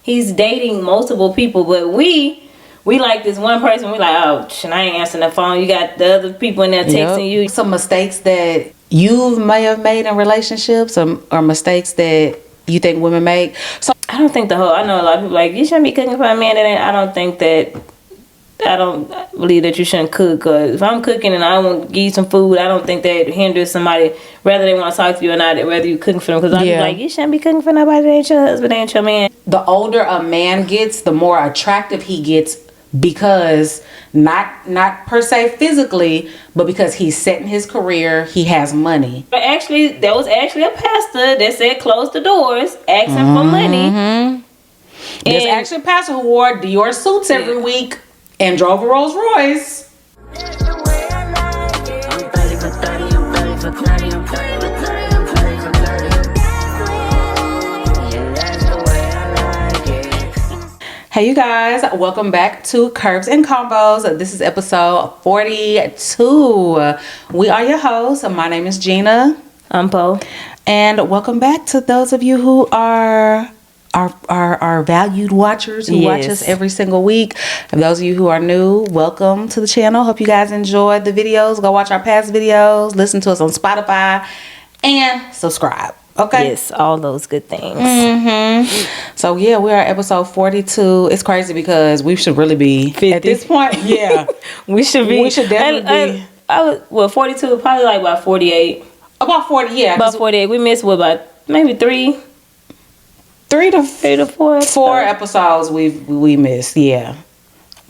he's dating multiple people, but we like this one person. We like, oh, I ain't answering the phone. You got the other people in there texting you. Some mistakes that you may have made in relationships, or mistakes that you think women make. So I don't think I know a lot of people like, you shouldn't be cooking for a man that ain't. I don't believe that you shouldn't cook. Cause if I'm cooking and I want to give you some food, I don't think that hinders somebody, whether they want to talk to you or not, whether you cooking for them. Because I'm like, you shouldn't be cooking for nobody that ain't your husband, ain't your man. The older a man gets, the more attractive he gets, because not per se physically, but because he's setting his career, he has money. But actually, there was actually a pastor that said close the doors, asking for money. There's actually a pastor who wore Dior suits every week and drove a Rolls Royce. Hey you guys, welcome back to Curves and Combos. This is episode 42. We are your hosts. My name is Gina. I'm Poe. And welcome back to those of you who are our valued watchers who watch us every single week. And those of you who are new, welcome to the channel. Hope you guys enjoyed the videos. Go watch our past videos, listen to us on Spotify, and subscribe. Okay. Yes, all those good things. So yeah, we are episode 42. It's crazy because we should really be 50. At this point. Yeah, we should be. We should definitely be. I was 42, probably like about 48. About 40, yeah. About 48. We missed about maybe three to four episodes we missed. Yeah,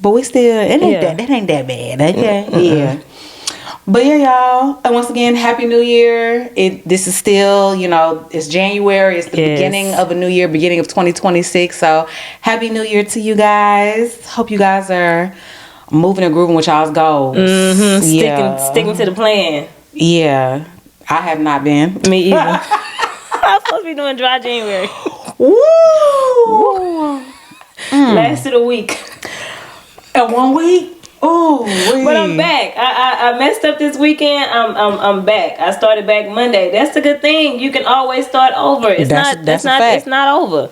but we still it ain't that ain't that bad. Okay. Yeah. But yeah, y'all. And once again, Happy New Year. This is still, it's January. It's the beginning of a new year, beginning of 2026. So Happy New Year to you guys. Hope you guys are moving and grooving with y'all's goals. Sticking to the plan. Yeah. I have not been. Me either. I'm supposed to be doing dry January. Woo! Lasted a week. And 1 week? Oh, but I'm back. I messed up this weekend. I'm back. I started back Monday. That's the good thing. You can always start over. It's not over.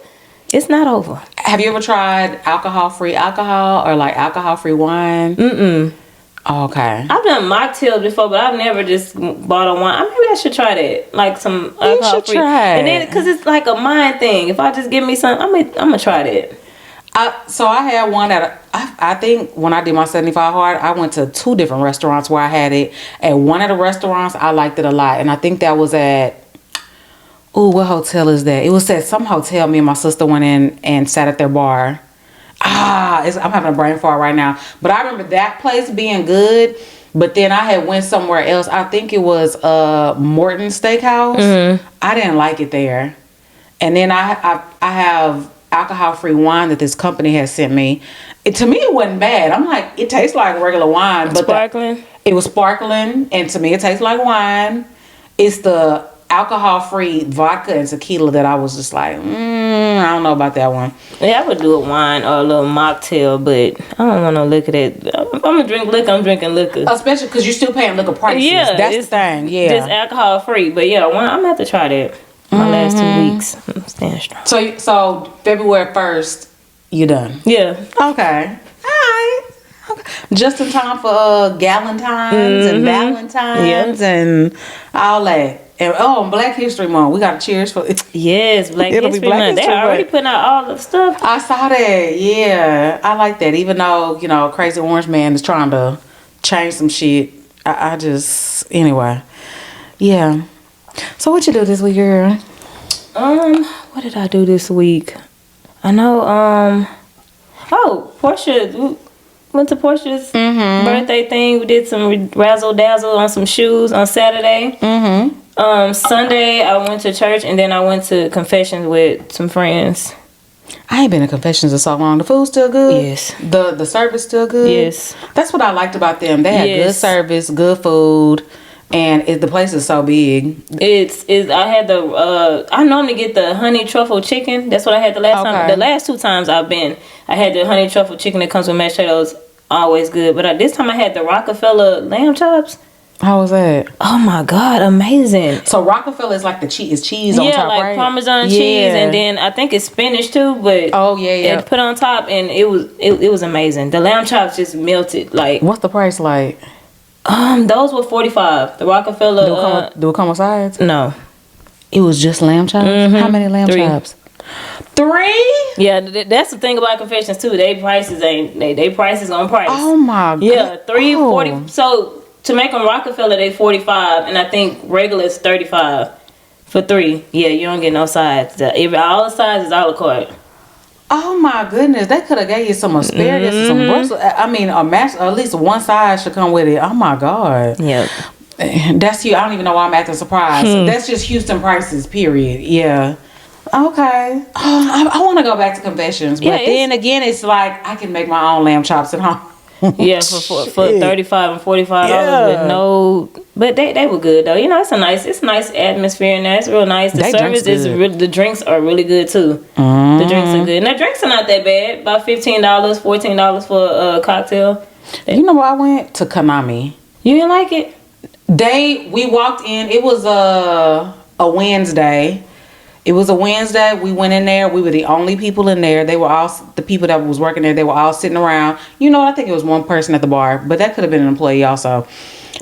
It's not over. Have you ever tried alcohol-free alcohol or like alcohol-free wine? Oh, okay. I've done mocktails before, but I've never just bought a wine. Maybe I should try that. Like some alcohol-free. And then, because it's like a mind thing. If I just give me some, I'm gonna try that. So I had one at I think when I did my 75 hard, I went to 2 different restaurants where I had it. At one of the restaurants, I liked it a lot, and I think that was at what hotel is that? It was at some hotel. Me and my sister went in and sat at their bar. I'm having a brain fart right now, but I remember that place being good. But then I had went somewhere else. I think it was Morton Steakhouse. I didn't like it there, and then I have alcohol-free wine that this company has sent me. To me, it wasn't bad. I'm like, it tastes like regular wine, but sparkling. It was sparkling, and to me, it tastes like wine. It's the alcohol-free vodka and tequila that I was just like, I don't know about that one. Yeah, I would do a wine or a little mocktail, but I don't want no liquor. If I'm gonna drink liquor, I'm drinking liquor. Especially because you're still paying liquor prices. Yeah, that's the thing. Yeah, just alcohol-free. But yeah, I'm gonna have to try that. My last 2 weeks, I'm staying strong. So February 1st, you done? Yeah. Okay. All right. Okay. Just in time for Galentine's and Valentine's and all that. And Black History Month. We got to cheers for it. Yes, Black History Month. They're already putting out all the stuff. I saw that. Yeah, I like that. Even though Crazy Orange Man is trying to change some shit. I just anyway. Yeah. So what you do this week, girl? What did I do this week? I know, Portia, went to Portia's birthday thing. We did some razzle dazzle on some shoes on Saturday. Sunday I went to church, and then I went to confessions with some friends. I ain't been to confessions in so long. The food's still good? Yes. The service still good? Yes. That's what I liked about them. They had good service, good food. And the place is so big. I had I normally get the honey truffle chicken. That's what I had the last time. The last 2 times I've been, I had the honey truffle chicken that comes with mashed potatoes. Always good. But this time I had the Rockefeller lamb chops. How was that? Oh my God, amazing. So Rockefeller is like the cheese on top, like right? Parmesan cheese, and then I think it's spinach too. But and put on top, and it was amazing. The lamb chops just melted. Like, what's the price like? Those were $45. The Rockefeller. Do it come with sides? No, it was just lamb chops. How many lamb chops? 3? Yeah, that's the thing about confessions too. They prices ain't they prices on price. Oh my God. Yeah, 40. So to make them Rockefeller, they 45, and I think regular is 35 for 3. Yeah, you don't get no sides. All the sides is a la carte. Oh my goodness, they could have gave you some asparagus and some Brussels. I mean, a mash, at least one side should come with it. Oh my God. Yep. That's you. I don't even know why I'm acting surprised. That's just Houston prices, period. Yeah. Okay. I want to go back to confessions, but then again, it's like I can make my own lamb chops at home. Yeah, for $35 and $45 with no, but they were good though. You know, it's a nice atmosphere in there. It's real nice. The service is really, the drinks are really good too. The drinks are good. And the drinks are not that bad. About $15, $14 for a cocktail. You know where I went? To Konami. You didn't like it? We walked in. It was a Wednesday. It was a Wednesday. We went in there. We were the only people in there. They were all, the people that was working there, they were all sitting around. You know, I think it was one person at the bar, but that could have been an employee also.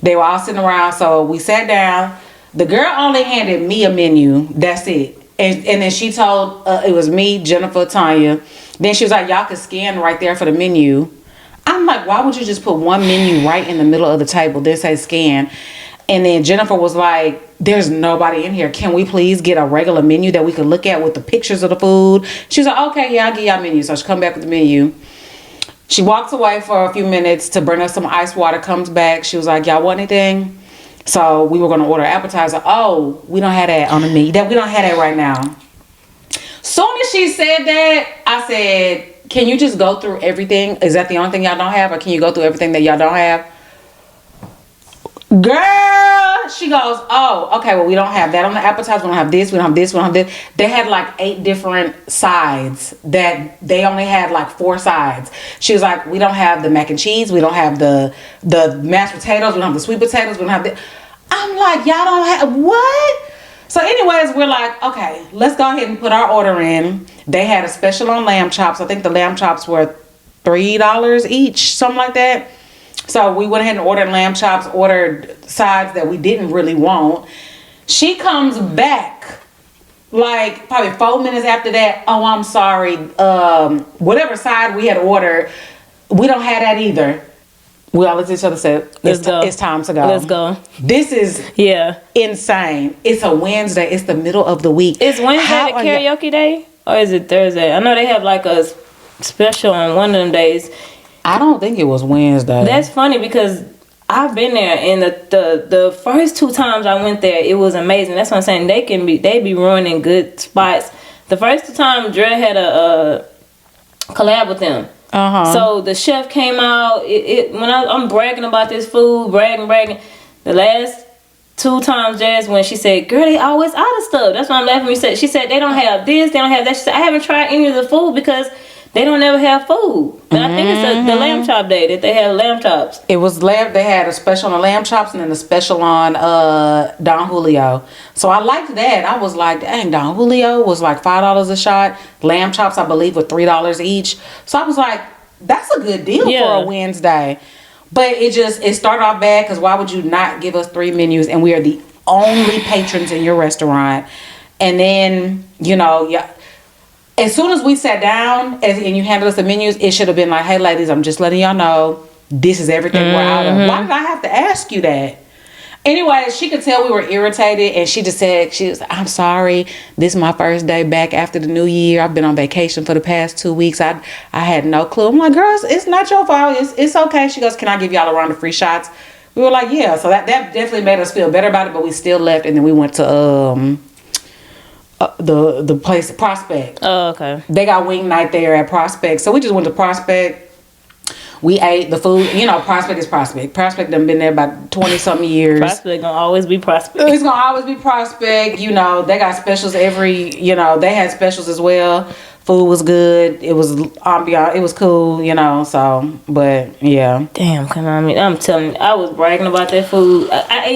They were all sitting around. So we sat down. The girl only handed me a menu. That's it. And then she told, it was me, Jennifer, Tanya. Then she was like, y'all can scan right there for the menu. I'm like, why would you just put one menu right in the middle of the table, then say scan? And then Jennifer was like, there's nobody in here. Can we please get a regular menu that we could look at with the pictures of the food? She was like, okay, yeah, I'll give y'all menu. So she come back with the menu. She walks away for a few minutes to bring us some ice water, comes back. She was like, y'all want anything? So we were going to order appetizer. Oh, we don't have that on the menu. We don't have that right now. Soon as she said that, I said, can you just go through everything? Is that the only thing y'all don't have? Or can you go through everything that y'all don't have? Girl, she goes, oh, okay, well, we don't have that on the appetizer. We don't have this, we don't have this, we don't have this. They had like 8 different sides that they only had like 4 sides. She was like, we don't have the mac and cheese. We don't have the mashed potatoes. We don't have the sweet potatoes. We don't have the... I'm like, y'all don't have... What? So anyways, we're like, okay, let's go ahead and put our order in. They had a special on lamb chops. I think the lamb chops were $3 each, something like that. So we went ahead and ordered lamb chops, ordered sides that we didn't really want. She comes back like probably 4 minutes after that. Oh, I'm sorry. Whatever side we had ordered, we don't have that either. We all looked at each other and said, it's time to go. Let's go. This is insane. It's a Wednesday. It's the middle of the week. Is Wednesday the karaoke day? Or is it Thursday? I know they have like a special on one of them days. I don't think it was Wednesday. That's funny because I've been there, and the first 2 times I went there, it was amazing. That's what I'm saying. They be ruining good spots. The first 2 times, Dre had a collab with them. So the chef came out. When I'm bragging about this food, bragging. The last 2 times, Jazz, when she said, "Girl, they always out of stuff." That's why I'm laughing. She said they don't have this, they don't have that. She said, I haven't tried any of the food because they don't ever have food. But I think it's the lamb chop day that they have lamb chops. It was they had a special on lamb chops and then a special on Don Julio. So I liked that. I was like, dang, Don Julio was like $5 a shot. Lamb chops, I believe, were $3 each. So I was like, that's a good deal for a Wednesday. But it started off bad because why would you not give us 3 menus and we are the only patrons in your restaurant? And then, you know, as soon as we sat down and you handed us the menus, it should have been like, hey, ladies, I'm just letting y'all know this is everything we're out of. Why did I have to ask you that? Anyway, she could tell we were irritated, and she just said, I'm sorry. This is my first day back after the new year. I've been on vacation for the past 2 weeks. I had no clue. I'm like, girls, it's not your fault. It's okay. She goes, can I give y'all a round of free shots? We were like, yeah. So that definitely made us feel better about it, but we still left, and then we went to the place Prospect. Oh, okay. They got wing night there at Prospect, so we just went to Prospect. We ate the food. You know, Prospect is Prospect. Prospect done been there about 20 something years. Prospect gonna always be Prospect. It's gonna always be Prospect. You know, they got specials they had specials as well. Food was good. It was ambient. It was cool, you know. So, but yeah. Damn, come on, I mean, I'm telling you, I was bragging about that food. I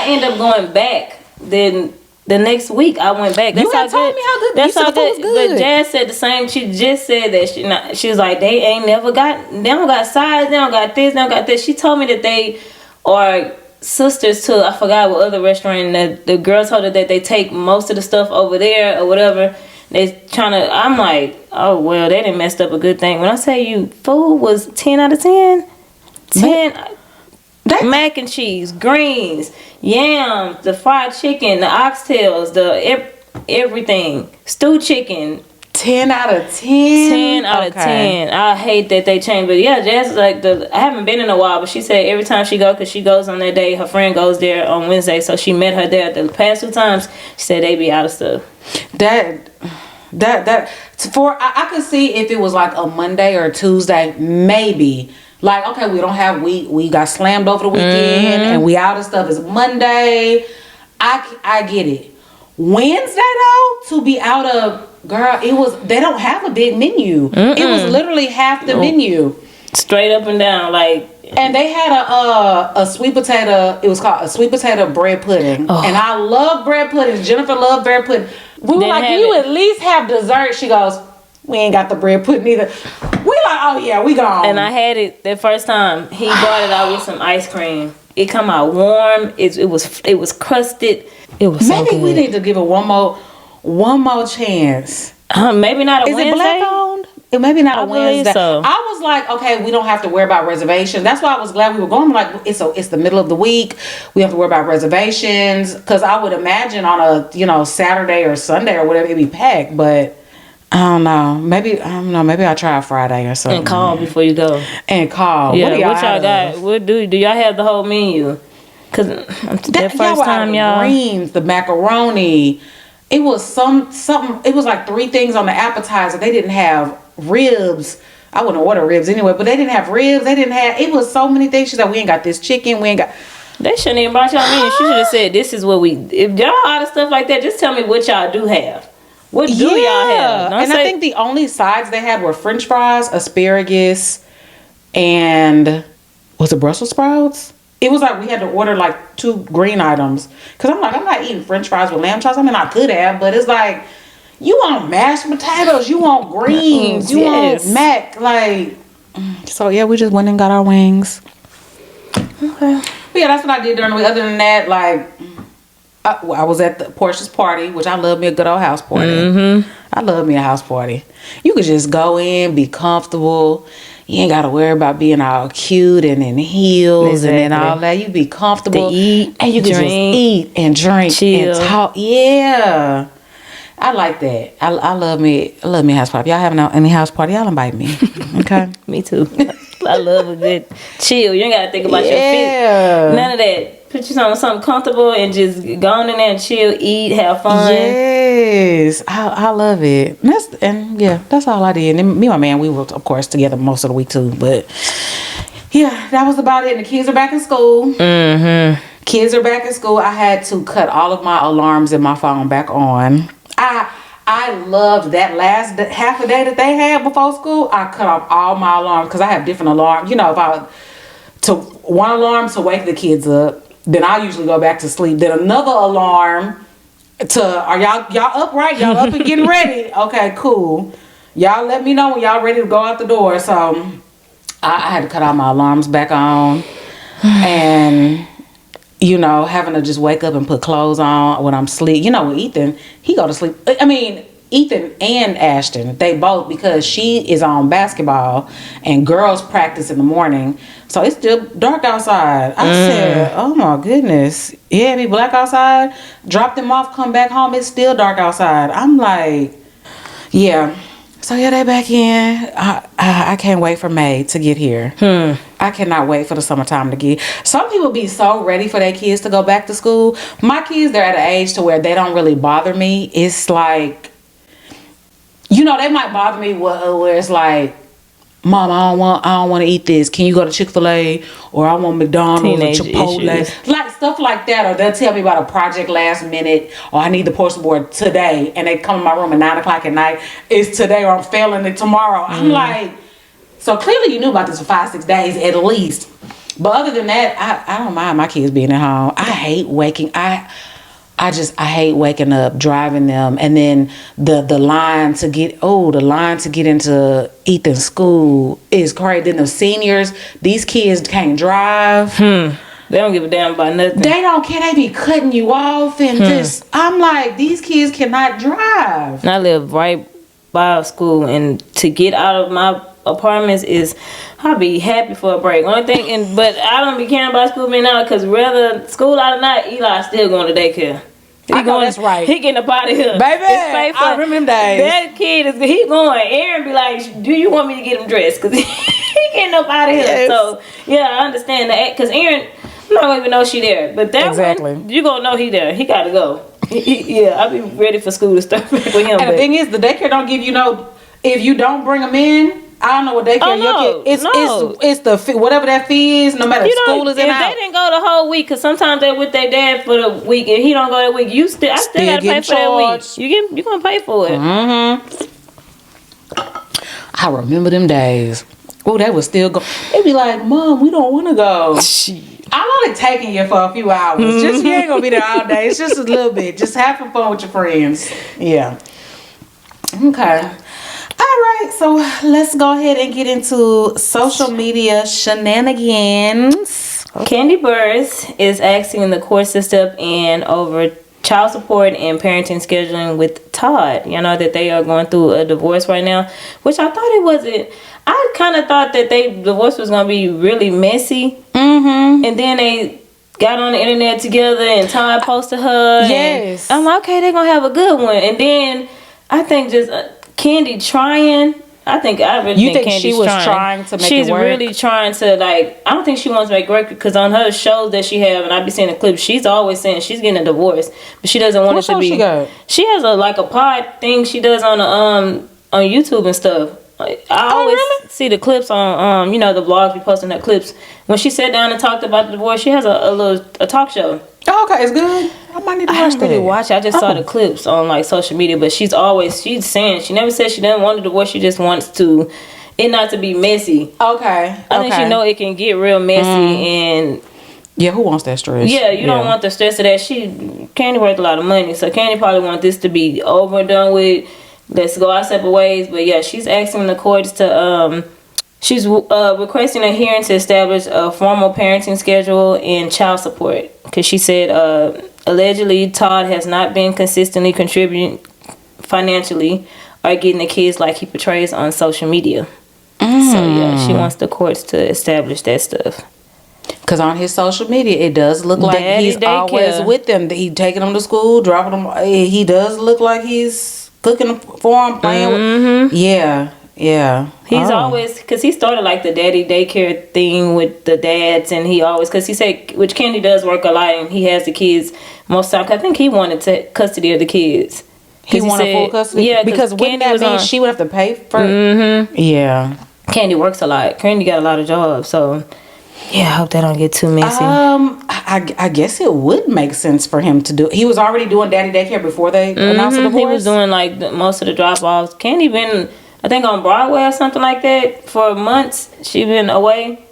end up going back. Then the next week I went back. You had told me how good. That's how good. But Jazz said the same. She just said that she was like, they don't got size, they don't got this, they don't got this. She told me that they are sisters to, I forgot what other restaurant, and the girl told her that they take most of the stuff over there or whatever. They trying to, I'm like, oh well, they done messed up a good thing. When I say you, food was 10 out of 10. 10. Mac and cheese, greens, yams, the fried chicken, the oxtails, everything, stewed chicken. 10 out of 10. 10 out of 10. I hate that they changed, but yeah, Jazz is like I haven't been in a while, but she said every time she go, because she goes on that day, her friend goes there on Wednesday, so she met her there the past 2 times. She said they be out of stuff. I could see if it was like a Monday or Tuesday, maybe. Like, okay, we got slammed over the weekend and we out of stuff. It's Monday. I get it. Wednesday though, to be out of, girl, they don't have a big menu. It was literally half the menu. Straight up and down, like. And they had a sweet potato. It was called a sweet potato bread pudding. Oh. And I love bread puddings. Jennifer loved bread pudding. We were like, you at least have dessert. She goes, we ain't got the bread pudding either. We like, oh yeah, we gone. And I had it the first time. He brought it out with some ice cream. It come out warm. It was crusted. It was so good. Maybe we need to give it one more chance. Maybe not a Wednesday. Is it black owned? It maybe not a Wednesday. So. I was like, okay, we don't have to worry about reservations. That's why I was glad we were going. Like, it's the middle of the week. We have to worry about reservations, because I would imagine on a Saturday or Sunday or whatever, it'd be packed. But I don't know. Maybe I'll try Friday or something. And call before you go. And call. Yeah. What y'all got? What do y'all have the whole menu? Cause that first time y'all greens, the macaroni. It was something. It was like 3 things on the appetizer. They didn't have ribs. I wouldn't order ribs anyway, but they didn't have ribs. It was so many things. She said, we ain't got this chicken. We ain't got. They shouldn't even brought y'all in. She should have said, this is what if y'all out of stuff like that, just tell me what y'all do have. What do y'all have? I think the only sides they had were French fries, asparagus, and was it Brussels sprouts? It was like we had to order like 2 green items. Because I'm not eating French fries with lamb chops. I mean, I could have, but it's like, you want mashed potatoes, you want greens, you want mac. Like, so yeah, we just went and got our wings. Okay. But yeah, that's what I did during the week. Other than that, like, I was at the Portia's party, which I love me a good old house party. I love me a house party. You could just go in, be comfortable. You ain't got to worry about being all cute and in heels and all that. You be comfortable. To eat, and you can just eat and drink chill. And talk. Yeah. I like that. I love me a house party. Y'all having any house party, y'all invite me. Okay? Me too. I love a good chill. You ain't got to think about your fit. None of that. Put you on something comfortable and just go on in there and chill, eat, have fun. Yes, I love it. That's all I did. And then me and my man, we were of course together most of the week too. But yeah, that was about it. And the kids are back in school. Kids are back in school. I had to cut all of my alarms in my phone back on. I loved that last half a day that they had before school. I cut off all my alarms because I have different alarms. You know, one alarm to wake the kids up. Then I usually go back to sleep. Then another alarm are y'all up, right? Y'all up and getting ready? Okay, cool. Y'all let me know when y'all ready to go out the door. So I had to cut all my alarms back on. And, having to just wake up and put clothes on when I'm asleep. With Ethan, he go to sleep. I mean, Ethan and Ashton, they both, because she is on basketball and girls practice in the morning. So it's still dark outside. I said, oh my goodness. Yeah, be black outside. Drop them off, come back home. It's still dark outside. I'm like, yeah. So yeah, they back in. I can't wait for May to get here. I cannot wait for the summertime to get. Some people be so ready for their kids to go back to school. My kids, they're at an age to where they don't really bother me. It's like, they might bother me where it's like, Mom, I don't want to eat this. Can you go to Chick-fil-A? Or I want McDonald's Teenage or Chipotle. issues. Like stuff like that. Or they'll tell me about a project last minute. Or I need the porcelain board today. And they come in my room at 9 o'clock at night. It's today or I'm failing it tomorrow. I'm like, so clearly you knew about this for 5-6 days at least. But other than that, I don't mind my kids being at home. I hate waking. I hate waking up, driving them, and then the line to get into Ethan's school is crazy. Then the seniors, these kids can't drive. They don't give a damn about nothing. They don't care. They be cutting you off and just. I'm like, these kids cannot drive. And I live right by a school, and to get out of my apartments is, I'll be happy for a break. Only thing, but I don't be caring about school being out because whether school out or not, Eli's still going to daycare. That's right. He getting up out of here. Baby, I remember them days. That kid he going. Aaron be like, do you want me to get him dressed? Because he getting up out of here. Yes. So, yeah, I understand that. Because Aaron, I'm not going to even know she there. But that one, you going to know he there. He got to go. Yeah, I'll be ready for school to start back with him. And the thing is, the daycare don't give you if you don't bring them in, I don't know what daycare your kid. It's the whatever that fee is. No matter if school is in out. If they didn't go the whole week, because sometimes they're with their dad for the week, and he don't go that week, I still gotta pay for that week. You gonna pay for it. I remember them days. Oh, they was still go. They'd be like, Mom, we don't want to go. I'm only taking you for a few hours. Just you ain't gonna be there all day. It's just a little bit. Just having fun with your friends. Yeah. Okay. All right, so let's go ahead and get into social media shenanigans. Candy Burrs is asking the courts to step in over child support and parenting scheduling with Todd. You know that they are going through a divorce right now, which I thought it wasn't. I kind of thought that divorce was going to be really messy. And then they got on the internet together and Todd posted her. Yes. I'm like, okay, they're going to have a good one. And then I think just... Candy trying. I think Candy's she was trying to make She's it work? really trying to I don't think she wants to make it work because on her shows that she have, and I be seeing the clips, she's always saying she's getting a divorce, but she doesn't want it to be. She got? She has a pod thing she does on YouTube and stuff. I always see the clips on the blogs be posting her clips. When she sat down and talked about the divorce, she has a talk show. Oh, okay, it's good. I might need to watch that. I didn't watch it. I just saw the clips on social media, but she's saying she never said she doesn't want a divorce. She just wants it not to be messy. Okay. I think she know it can get real messy and who wants that stress? Yeah, you don't want the stress of that. Candy worth a lot of money, so Candy probably wants this to be over and done with. Let's go our separate ways. But yeah, she's asking the courts to she's requesting a hearing to establish a formal parenting schedule and child support because she said allegedly Todd has not been consistently contributing financially or getting the kids like he portrays on social media. So yeah, she wants the courts to establish that stuff. Because on his social media, it does look like he's always with them. He taking them to school, dropping them. He does look like he's cooking for them, playing with. Yeah. He's always, because he started the daddy daycare thing with the dads, and he always, because he said, which Candy does work a lot, and he has the kids most time. I think he wanted custody of the kids. He wanted full custody? Yeah, because wouldn't that mean she would have to pay for it? Yeah. Candy works a lot. Candy got a lot of jobs, so yeah, I hope that don't get too messy. I guess it would make sense for him to do. He was already doing daddy daycare before they announced the divorce. He was doing most of the drop offs. Candy been, I think, on Broadway or something like that for months. She been away,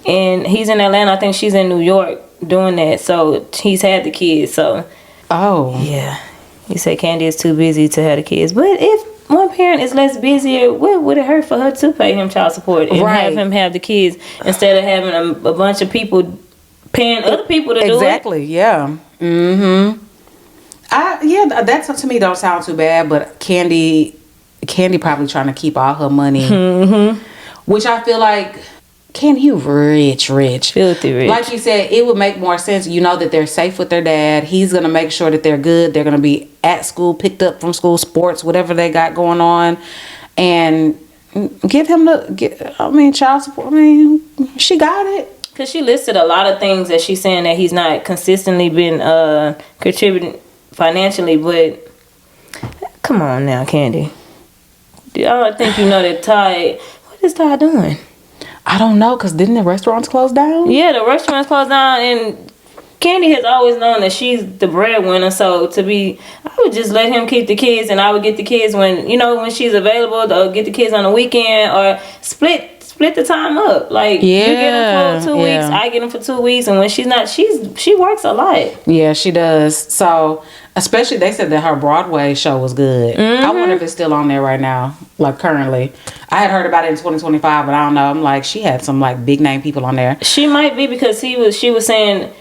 and he's in Atlanta. I think she's in New York doing that. So he's had the kids. So yeah, he said Candy is too busy to have the kids. But if one parent is less busy, what would it hurt for her to pay him child support and have him have the kids instead of having a bunch of people paying other people to do it? Exactly. Yeah. That to me don't sound too bad, but Candy probably trying to keep all her money, which I feel like, Candy, you rich, filthy rich. Like you said, it would make more sense. You know that they're safe with their dad. He's gonna make sure that they're good. They're gonna be at school, picked up from school, sports, whatever they got going on, and give him child support. She got it. Because she listed a lot of things that she's saying that he's not consistently been contributing financially, but come on now, Candy. I don't think you know that Todd, What is Todd doing? I don't know, because didn't the restaurants close down? Yeah, the restaurants closed down, and Candy has always known that she's the breadwinner. So I would just let him keep the kids, and I would get the kids when she's available. Or get the kids on the weekend, or split the time up. Like you get them for 2 weeks, I get them for 2 weeks, and when she's not, she works a lot. Yeah, she does. So especially they said that her Broadway show was good. I wonder if it's still on there right now, like currently. I had heard about it in 2025, but I don't know. I'm like, she had some like big name people on there. She might be, because she was saying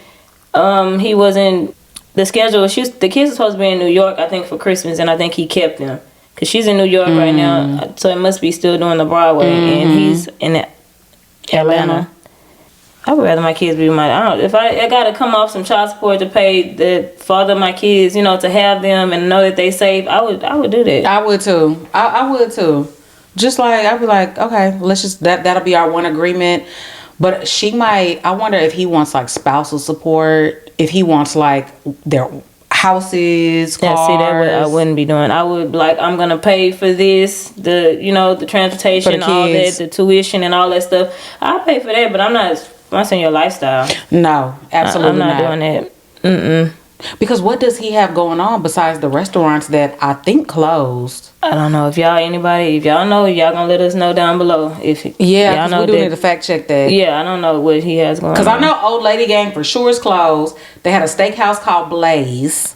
he was in the schedule. The kids were supposed to be in New York, I think, for Christmas, and I think he kept them. Because she's in New York right now, so it must be still doing the Broadway, and he's in Atlanta. I would rather my kids be if I got to come off some child support to pay the father of my kids, to have them and know that they safe, I would do that. I would too. I would too. Just like, I'd be like, okay, let's just, that'll be our one agreement. But I wonder if he wants like spousal support, if he wants like their houses, cars. Yeah, see, I wouldn't be doing. I would I'm gonna pay for this, the transportation, all that, the tuition and all that stuff. I'll pay for that, but I'm not sponsoring your lifestyle. No, absolutely not. I'm not doing that. Because what does he have going on besides the restaurants that I think closed? I don't know. If y'all know, y'all gonna let us know down below. Because we do need to fact check that. Yeah, I don't know what he has going on. Because I know Old Lady Gang for sure is closed. They had a steakhouse called Blaze.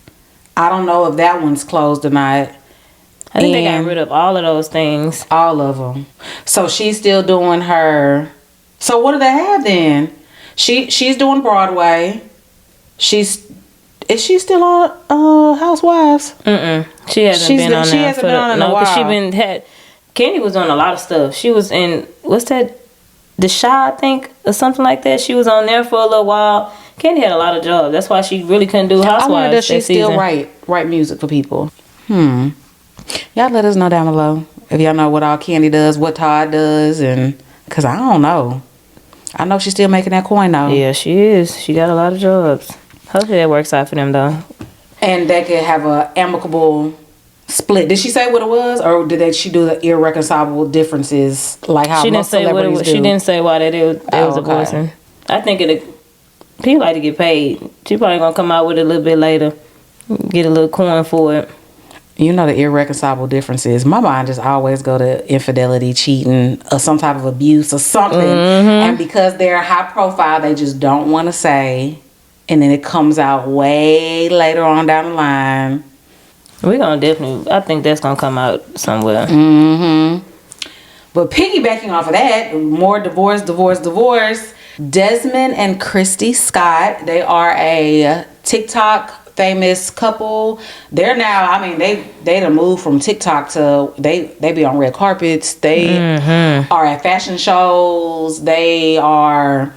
I don't know if that one's closed or not. I think they got rid of all of those things. All of them. So she's still doing her. So what do they have then? She's doing Broadway. Is she still on Housewives? She hasn't been on there. Hasn't been on in a while. Candy was doing a lot of stuff. She was in, what's that? The Shy, I think, or something like that. She was on there for a little while. Candy had a lot of jobs. That's why she really couldn't do Housewives. I wonder if she still write music for people. Y'all let us know down below if y'all know what all Candy does, what Todd does, and because I don't know. I know she's still making that coin though. Yeah, she is. She got a lot of jobs. Hopefully that works out for them though. And they could have a amicable split. Did she say what it was, or she do the irreconcilable differences like how most celebrities do? She didn't say why they was divorcing. I think people like to get paid. She probably gonna come out with it a little bit later, get a little coin for it. You know the irreconcilable differences. My mind just always go to infidelity, cheating, or some type of abuse or something. And because they're high profile, they just don't want to say. And then it comes out way later on down the line. We're going to definitely, I think that's going to come out somewhere. But piggybacking off of that, more divorce. Desmond and Christy Scott, they are a TikTok famous couple. They're now, they done moved from TikTok to, they be on red carpets. They are at fashion shows. They are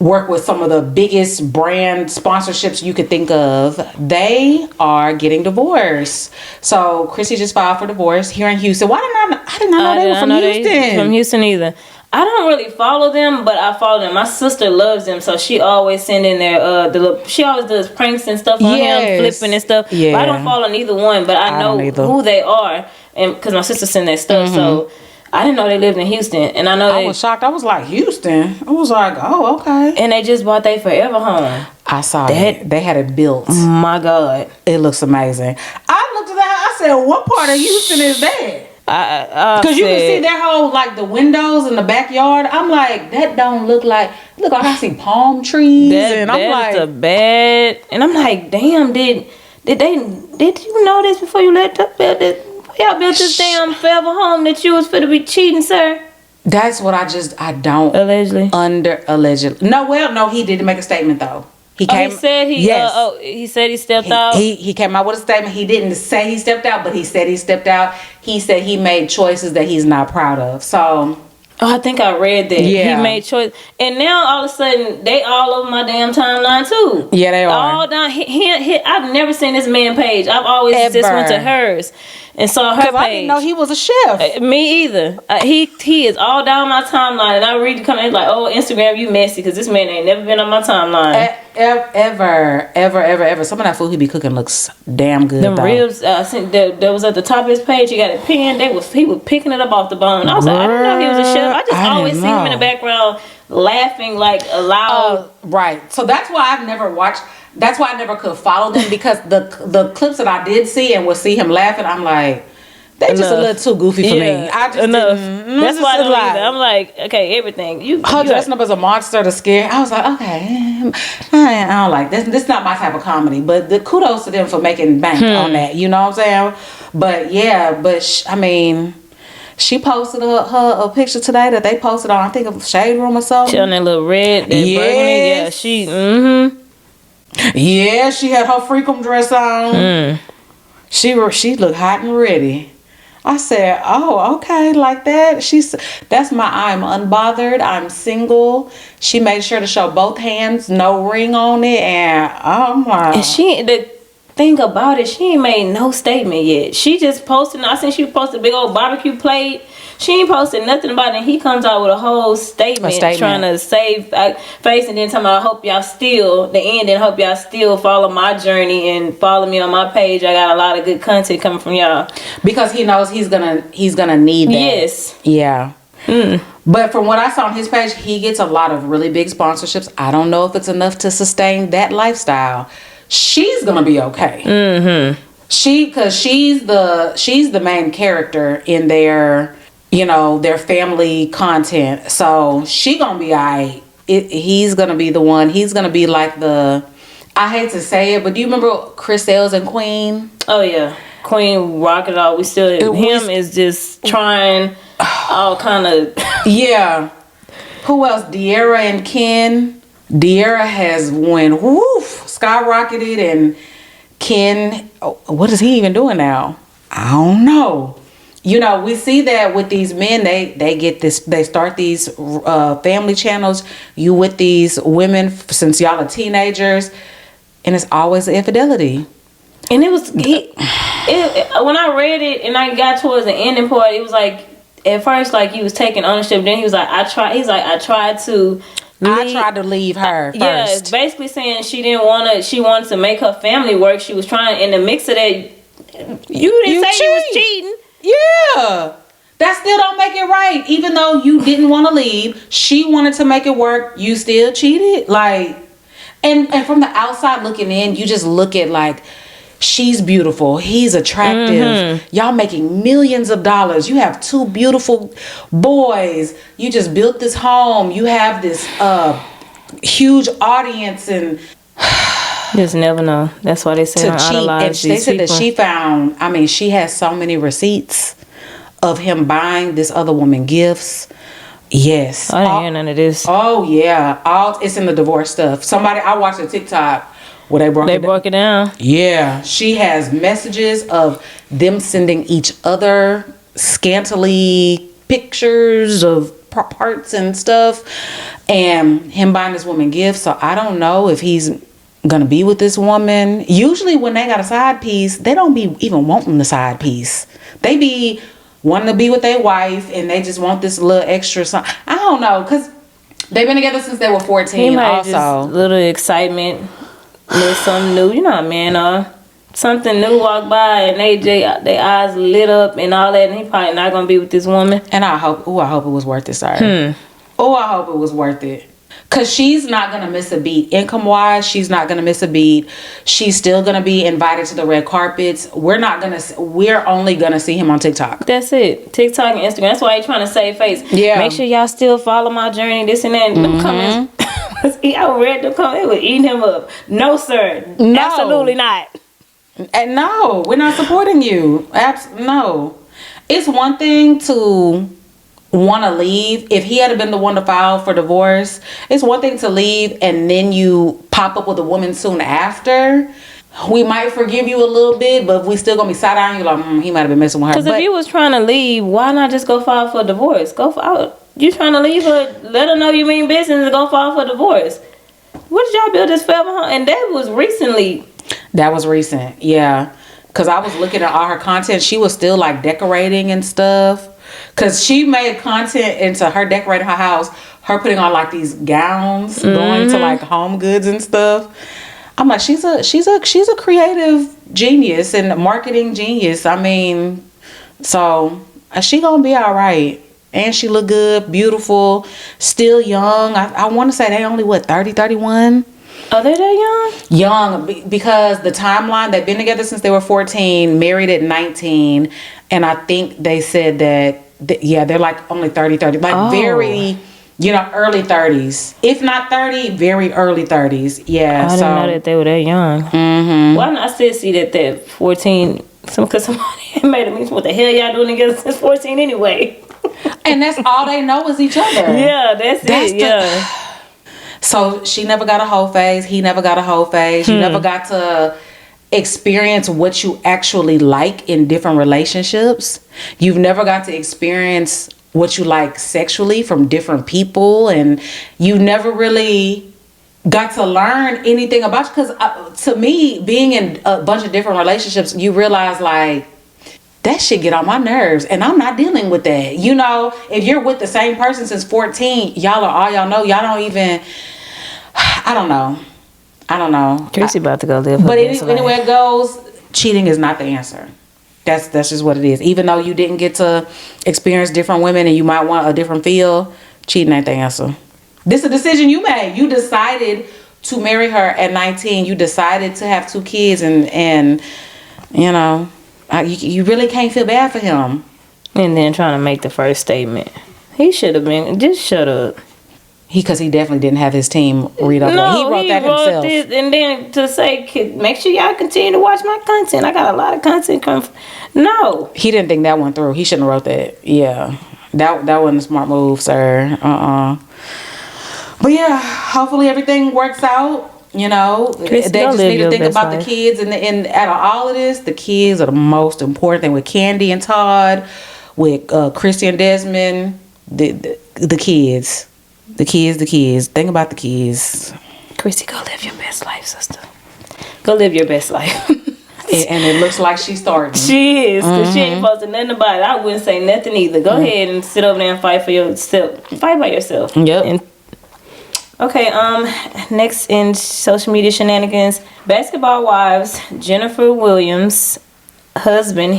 work with some of the biggest brand sponsorships you could think of. They are getting divorced. So Chrissy just filed for divorce here in Houston. I did not know they were from Houston. From Houston either. I don't really follow them, but I follow them. My sister loves them, so she always send in their she always does pranks and stuff on him, flipping and stuff. Yeah. But I don't follow neither one, but I know who they are, and because my sister send their stuff, so I didn't know they lived in Houston, and I was shocked. I was like, Houston? I was like, oh, okay. And they just bought their forever home. I saw that. They had it built. My God. It looks amazing. I looked at that. I said, what part of Houston is that? Because you can see their whole, like, the windows in the backyard. I'm like, that don't look like I see palm trees. And I'm like, that's a bad. And I'm like, damn, did you know this before you let up build it? Y'all built this damn forever home that you was for to be cheating, sir. That's what I don't. Allegedly. Allegedly. No, he did make a statement though. He said he stepped out. He came out with a statement. He didn't say he stepped out, but he said he stepped out. He said he made choices that he's not proud of. So. Oh, I think I read that. Yeah. He made choice. And now all of a sudden, they all over my damn timeline too. Yeah, they are. All down. I've never seen this man page. I've always just went to hers. and saw her page. I didn't know he was a chef. Me either. He is all down my timeline, and I read the comments like, "Oh, Instagram, you messy," because this man ain't never been on my timeline. Ever. Some of that food he be cooking looks damn good. Them ribs, I think that was at the top of his page. He got it pinned. He was picking it up off the bone. I was like, I didn't know he was a chef. I just always see him in the background laughing like aloud. Right. So that's why I've never watched. That's why I never could follow them, because the clips that I did see and would see him laughing, I'm like, they just a little too goofy for me. I just didn't. That's why I don't either. I'm like, okay, everything. Her dressing up as a monster to scare. I was like, okay, I don't like this. This is not my type of comedy. But the kudos to them for making bank on that. You know what I'm saying? But yeah, I mean, she posted a picture today that they posted on, I think, a Shade Room or something. She on that little red, that burgundy. Yeah, she. Yeah, she had her freakum dress on. She looked hot and ready. I said, oh, okay, like that. That's my I'm unbothered, I'm single. She made sure to show both hands, no ring on it, and I'm like. And the thing about it, she ain't made no statement yet. She just posted. I think she posted a big old barbecue plate. She ain't posted nothing about it. And he comes out with a whole statement. Trying to save face, and then talking about, I hope y'all still follow my journey and follow me on my page. I got a lot of good content coming from y'all, because he knows he's gonna need that. Yes. Yeah. But from what I saw on his page, he gets a lot of really big sponsorships. I don't know if it's enough to sustain that lifestyle. She's gonna be okay. Because she's the main character in their family content. So she gonna be alright. He's gonna be the one. He's gonna be like the. I hate to say it, but do you remember Chris Sales and Queen? Oh yeah, Queen rock it all. Him is just trying all kind of. Yeah. Who else? De'Ara and Ken. De'Ara has skyrocketed, and Ken, what is he even doing now? I don't know. We see that with these men, they start these family channels. You with these women since y'all are teenagers, and it's always infidelity. And it was when I read it and I got towards the ending part, it was like at first like he was taking ownership. Then he was like, I tried to leave her first. Yeah, it's basically saying she wanted to make her family work. She was trying, in the mix of that, you didn't say you was cheating. Yeah. That still don't make it right. Even though you didn't want to leave, she wanted to make it work, you still cheated. Like, and from the outside looking in, you just look at like, she's beautiful, he's attractive, y'all making millions of dollars, you have 2 beautiful boys, you just built this home, you have this huge audience, and just never know. That's why they say to cheat. And they said that she found, she has so many receipts of him buying this other woman gifts. Yes. I didn't hear none of this. Oh yeah, it's in the divorce stuff. I watched a TikTok where they broke it down. Yeah, she has messages of them sending each other scantily pictures of parts and stuff, and him buying this woman gifts. So I don't know if he's gonna be with this woman. Usually when they got a side piece, they don't be even wanting the side piece. They be wanting to be with their wife, and they just want this little extra something. I don't know, because they've been together since they were 14. Also, just little excitement, little something new. You know how men are. Something new walk by and they eyes lit up and all that, and he probably not gonna be with this woman. And I hope it was worth it, sorry. I hope it was worth it. Cause she's not gonna miss a beat. Income wise, she's not gonna miss a beat. She's still gonna be invited to the red carpets. We're only gonna see him on TikTok. That's it. TikTok and Instagram. That's why he's trying to save face. Yeah. Make sure y'all still follow my journey, this and that. Them comments. I read the comments. It was eating him up. No, sir. No. Absolutely not. And no, we're not supporting you. No. It's one thing to want to leave. If he had been the one to file for divorce, it's one thing to leave and then you pop up with a woman soon after. We might forgive you a little bit, but we still gonna be side eyeing you like, he might have been messing with her. Because if you was trying to leave, why not just go file for divorce? You trying to leave her, let her know you mean business and go file for divorce. What did y'all build this forever home? And that was recently. That was recent, yeah. Because I was looking at all her content. She was still like decorating and stuff. Because she made content into her decorating her house. Her putting on like these gowns, going to like Home Goods and stuff. I'm like, she's a creative genius and marketing genius. I mean, so she gonna be all right. And she look good, beautiful, still young. I want to say they only, 30, 31? Are they that young? Young, because the timeline, they've been together since they were 14, married at 19. And I think they said that, they're like only 30. Like very, early 30s. If not 30, very early 30s. Yeah. I didn't know that they were that young. Mm-hmm. Well, I still see that 14, because somebody made me, what the hell y'all doing together since 14 anyway? And that's all they know is each other. Yeah, that's it. So she never got a whole phase. He never got a whole phase. You never got to experience what you actually like in different relationships. You've never got to experience what you like sexually from different people. And you never really got to learn anything about you. Because to me, being in a bunch of different relationships, you realize like, that shit get on my nerves, and I'm not dealing with that. If you're with the same person since 14, y'all are all y'all know. Y'all don't even, I don't know. Tracy about to go live. But anywhere it goes, cheating is not the answer. That's just what it is. Even though you didn't get to experience different women and you might want a different feel, cheating ain't the answer. This is a decision you made. You decided to marry her at 19. You decided to have 2 kids, and you really can't feel bad for him. And then trying to make the first statement. He should have been, just shut up. Because he definitely didn't have his team read up. No, He wrote that himself. This, and then to say, make sure y'all continue to watch my content. I got a lot of content coming. No. He didn't think that one through. He shouldn't have wrote that. Yeah. That wasn't a smart move, sir. But yeah, hopefully everything works out. They just need to think about the kids, and out of all of this, the kids are the most important thing. With Candy and Todd, with Christy and Desmond, the kids, think about the kids. Christy, go live your best life, sister. Go live your best life. And it looks like she's starting. She is, because she ain't posting nothing about it. I wouldn't say nothing either. Go ahead and sit over there and fight for yourself. Fight by yourself. Yep. Okay, next in social media shenanigans, Basketball Wives, Jennifer Williams' husband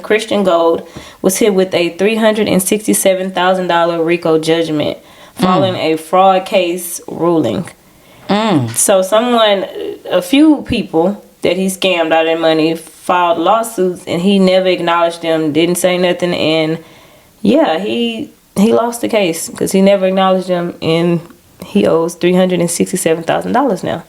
Christian Gold was hit with a $367,000 RICO judgment following a fraud case ruling. So a few people that he scammed out of their money filed lawsuits, and he never acknowledged them, didn't say nothing, and he lost the case because he never acknowledged them, and he owes $367,000 now.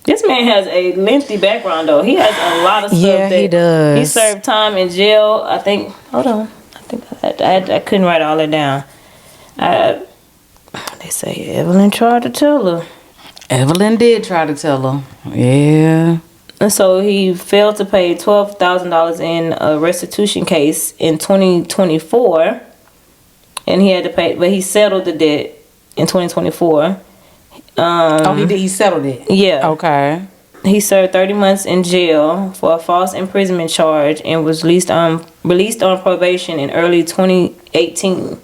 This man has a lengthy background, though. He has a lot of stuff. Yeah, he does. He served time in jail. I think. Hold on. I think I couldn't write all that down. They say Evelyn tried to tell her. Evelyn did try to tell her. Yeah. And so he failed to pay $12,000 in a restitution case in 2024, and he had to pay, but he settled the debt in 2024. He settled it. Yeah. Okay. He served 30 months in jail for a false imprisonment charge and was released on probation in early 2018.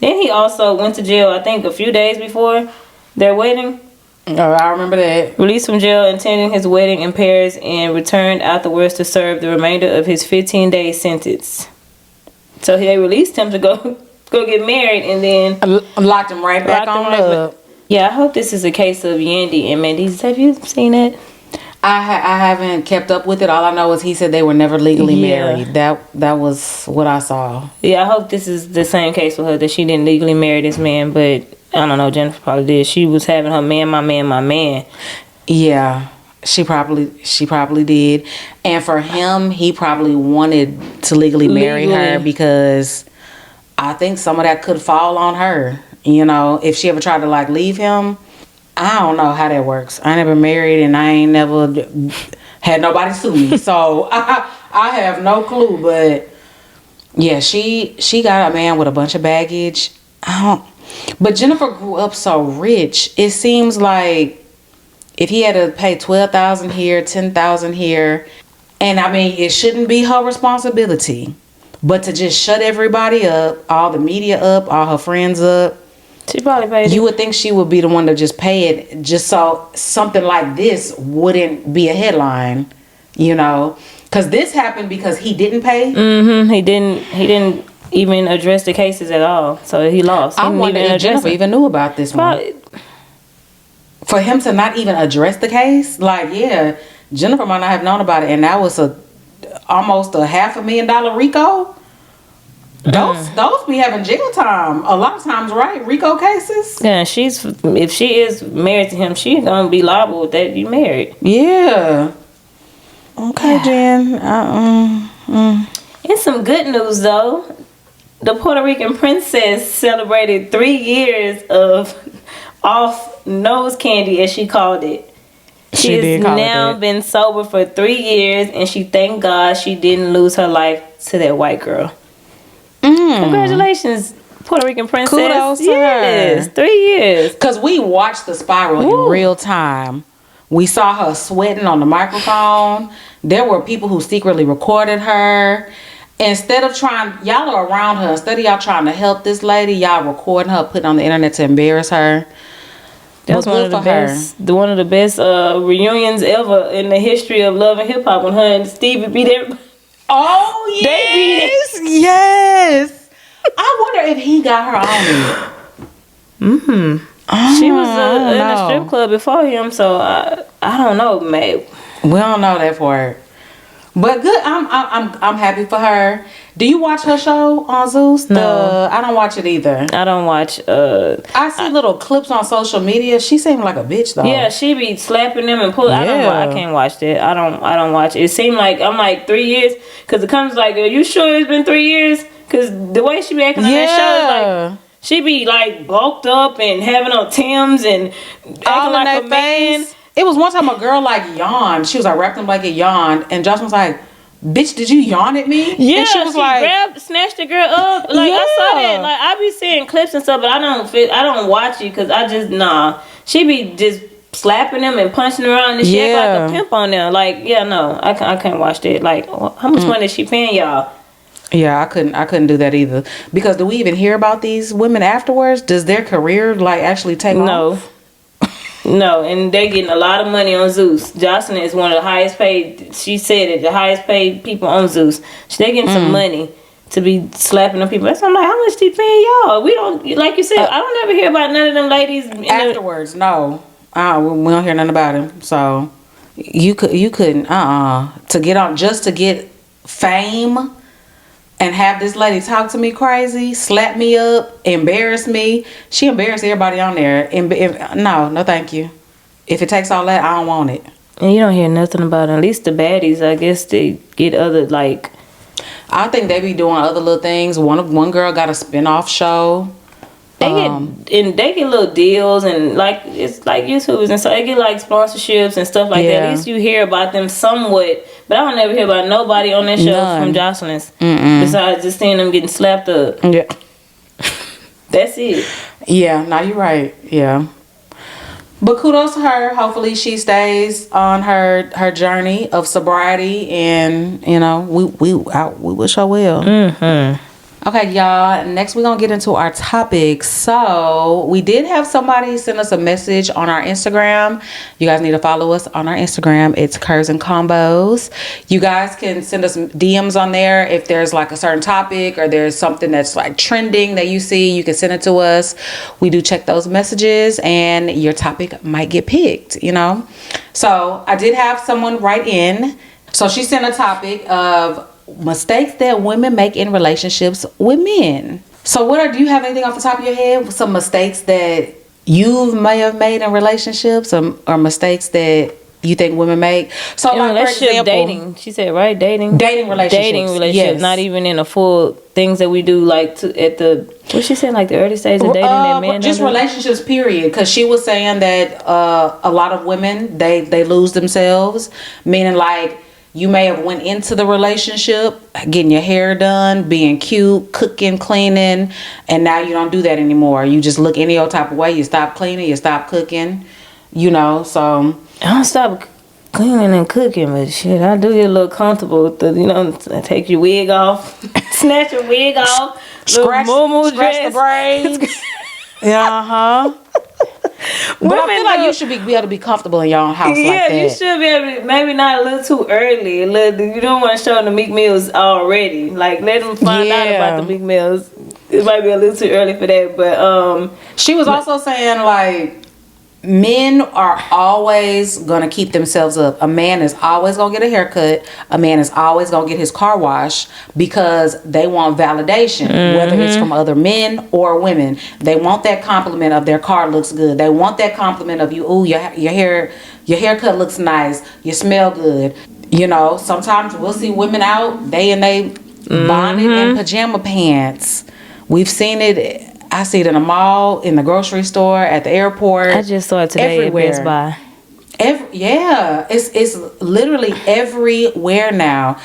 Then he also went to jail, I think, a few days before their wedding. Oh, I remember that. Released from jail, attending his wedding in Paris, and returned afterwards to serve the remainder of his 15-day sentence. So they released him to go get married, and then locked him right back on up. Yeah, I hope this is a case of Yandy and Mendy's. Have you seen it? I haven't kept up with it. All I know is he said they were never legally married. That was what I saw. Yeah, I hope this is the same case with her, that she didn't legally marry this man, but I don't know, Jennifer probably did. She was having her man, my man, my man. Yeah, she probably did. And for him, he probably wanted to legally marry her because I think some of that could fall on her. If she ever tried to leave him, I don't know how that works. I never married, and I ain't never had nobody sue me, so I have no clue. But yeah, she got a man with a bunch of baggage. But Jennifer grew up so rich. It seems like if he had to pay $12,000 here, $10,000 here, And I mean, it shouldn't be her responsibility. But to just shut everybody up, all the media up, all her friends up. She probably paid You would think she would be the one to just pay it, just so something like this wouldn't be a headline, you know? Because this happened because he didn't pay. He didn't even address the cases at all, so he lost. I wonder if Jennifer even knew about this one. For him to not even address the case, like, yeah, Jennifer might not have known about it, and that was almost a $500,000 RICO. Those be having jail time a lot of times, right? RICO cases. Yeah, if she is married to him, she's gonna be liable that you married. Yeah. Okay, Jen. And some good news though. The Puerto Rican princess celebrated 3 years of off nose candy, as she called it. She has now been sober for 3 years, and she thanked God she didn't lose her life to that white girl. Congratulations, Puerto Rican princess. Kudos to her. 3 years. Because we watched the spiral in real time. We saw her sweating on the microphone. There were people who secretly recorded her. Instead of y'all are around her. Instead of y'all trying to help this lady, y'all recording her, putting on the internet to embarrass her. That was one of the best reunions ever in the history of Love and Hip Hop, when her and Stevie beat everybody. Oh, yes. Yes. I wonder if he got her on it. She was in a strip club before him, so I don't know, man. We don't know that part. But good, I'm happy for her. Do you watch her show on Zeus? No, I don't watch it either. I don't watch. I see little clips on social media. She seemed like a bitch though. Yeah, she be slapping them and pulling. I can't watch that. I don't watch it. It seemed like I'm like 3 years, because it comes like, are you sure it's been 3 years? Because the way she be acting on that show is like, she be like bulked up and having on Timbs and acting like a man. It was one time a girl like yawned. She was like wrapped in a blanket, yawned, and Josh was like, "Bitch, did you yawn at me?" Yeah, and she was like, snatched the girl up. Like, I saw that. Like, I be seeing clips and stuff, but I don't watch it, because I just She be just slapping them and punching around and she act like a pimp on them. Like, no, I can't watch that. Like, how much money is she paying y'all? Yeah, I couldn't do that either. Because do we even hear about these women afterwards? Does their career like actually take off? No, and they're getting a lot of money on Zeus. Jocelyn is one of the highest paid. She said it, the highest paid people on Zeus. They're getting some money to be slapping them people. So I'm like, how much they paying y'all? We don't, like you said, I don't ever hear about none of them ladies afterwards. No, we don't hear nothing about them. So you couldn't to get on, just to get fame. And have this lady talk to me crazy, slap me up, embarrass me. She embarrassed everybody on there. No, thank you. If it takes all that, I don't want it. And you don't hear nothing about it. At least the baddies, I guess they get other, like... I think they be doing other little things. One girl got a spinoff show. They get little deals, and like, it's like YouTubers, and so they get like sponsorships and stuff like that. At least you hear about them somewhat, but I don't ever hear about nobody on that show from Jocelyn's besides just seeing them getting slapped up. Yeah, that's it. Yeah, no, you're right. Yeah, but kudos to her. Hopefully, she stays on her journey of sobriety, and we wish her well. Okay, y'all, next we're going to get into our topics. So, we did have somebody send us a message on our Instagram. You guys need to follow us on our Instagram. It's Curves and Combos. You guys can send us DMs on there if there's like a certain topic or there's something that's like trending that you see. You can send it to us. We do check those messages, and your topic might get picked, So, I did have someone write in. So, she sent a topic of mistakes that women make in relationships with men. So do you have anything off the top of your head? Some mistakes that you may have made in relationships, or mistakes that you think women make? So like, for example, dating. She said, right? Dating relationships. Yes. Not even in the full things that we do, like at the, what she said, like the early stage of dating that man. Just relationships, period. Because she was saying that a lot of women, they lose themselves, meaning like, you may have went into the relationship getting your hair done, being cute, cooking, cleaning, and now you don't do that anymore. You just look any old type of way. You stop cleaning, you stop cooking, so. I don't stop cleaning and cooking, but shit, I do get a little comfortable with the, take your wig off, snatch your wig off, scratch the braid. But I feel like you should be able to be comfortable in your own house like that. Yeah, you should be able to, maybe not a little too early. You don't want to show them the Meek Mills already. Like, let them find out about the Meek Mills. It might be a little too early for that, but she was also saying, like, men are always gonna keep themselves up. A man is always gonna get a haircut. A man is always gonna get his car washed because they want validation, whether it's from other men or women. They want that compliment of their car looks good. They want that compliment of you. Ooh, your haircut looks nice. You smell good. Sometimes we'll see women out. They in they bonnet and pajama pants. We've seen it. I see it in the mall, in the grocery store, at the airport. I just saw it today everywhere. At Best Buy. It's literally everywhere now.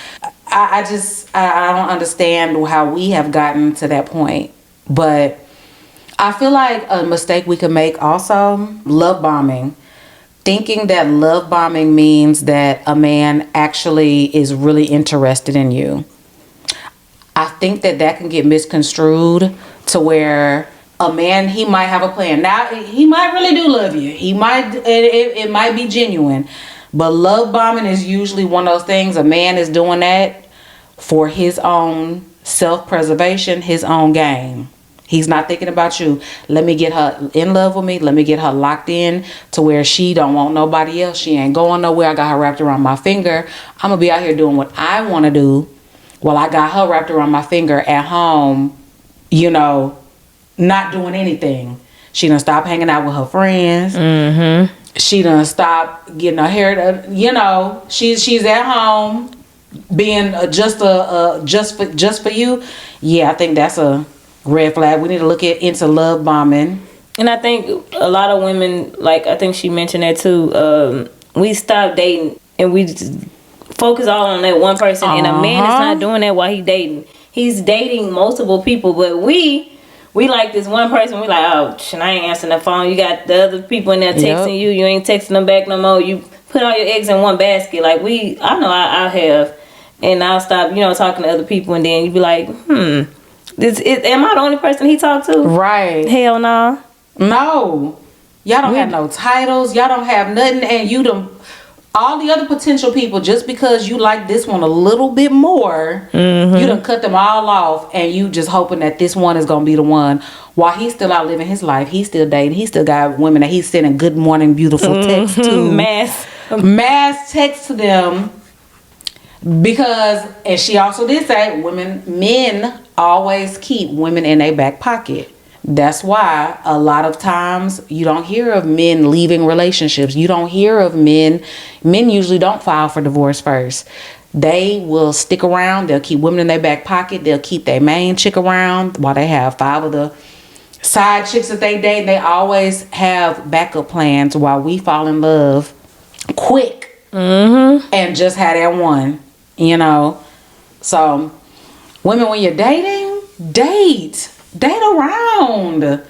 I don't understand how we have gotten to that point. But I feel like a mistake we could make also, love bombing. Thinking that love bombing means that a man actually is really interested in you. I think that can get misconstrued to where a man, he might have a plan. Now, he might really do love you. He might, it might be genuine. But love bombing is usually one of those things. A man is doing that for his own self-preservation, his own gain. He's not thinking about you. Let me get her in love with me. Let me get her locked in to where she don't want nobody else. She ain't going nowhere. I got her wrapped around my finger. I'm going to be out here doing what I want to do while I got her wrapped around my finger at home, not doing anything. She done stop hanging out with her friends. She done stop getting her hair done. She's at home being just for you. Yeah, I think that's a red flag. We need to look into love bombing. And I think a lot of women, like I think she mentioned that too. We stop dating and we just focus all on that one person. And a man is not doing that while he dating. He's dating multiple people, but we like this one person. We like, oh, I ain't answering the phone. You got the other people in there texting you. You ain't texting them back no more. You put all your eggs in one basket. Like I know I have, and I'll stop, talking to other people, and then you be like, am I the only person he talked to? Right? Hell no. No, y'all don't have no titles. Y'all don't have nothing, and you don't. All the other potential people, just because you like this one a little bit more, you done cut them all off, and you just hoping that this one is gonna be the one. While he's still out living his life, he's still dating. He still got women that he's sending good morning, beautiful text to, mass text to them, because, and she also did say, men always keep women in their back pocket. That's why a lot of times you don't hear of men leaving relationships. You don't hear of men usually don't file for divorce first. They will stick around. They'll keep women in their back pocket. They'll keep their main chick around while they have 5 of the side chicks that they date. They always have backup plans while we fall in love quick and just have that one, So women, when you're dating, date around.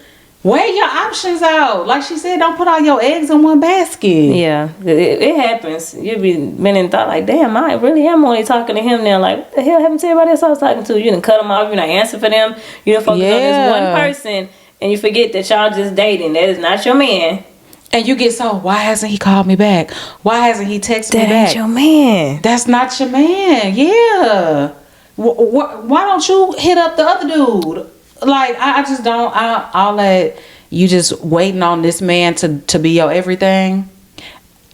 Weigh your options out. Like she said, don't put all your eggs in one basket. Yeah, it happens. You'll be been in thought like, damn, I really am only talking to him now. Like, what the hell happened to everybody else I was talking to? You done cut them off. You not answer for them. You done focus on this one person, and you forget that y'all just dating. That is not your man. And you get why hasn't he called me back? Why hasn't he texted me back? That ain't your man. That's not your man. Yeah. Why don't you hit up the other dude? Like, I just don't. I'll let you just waiting on this man to be your everything.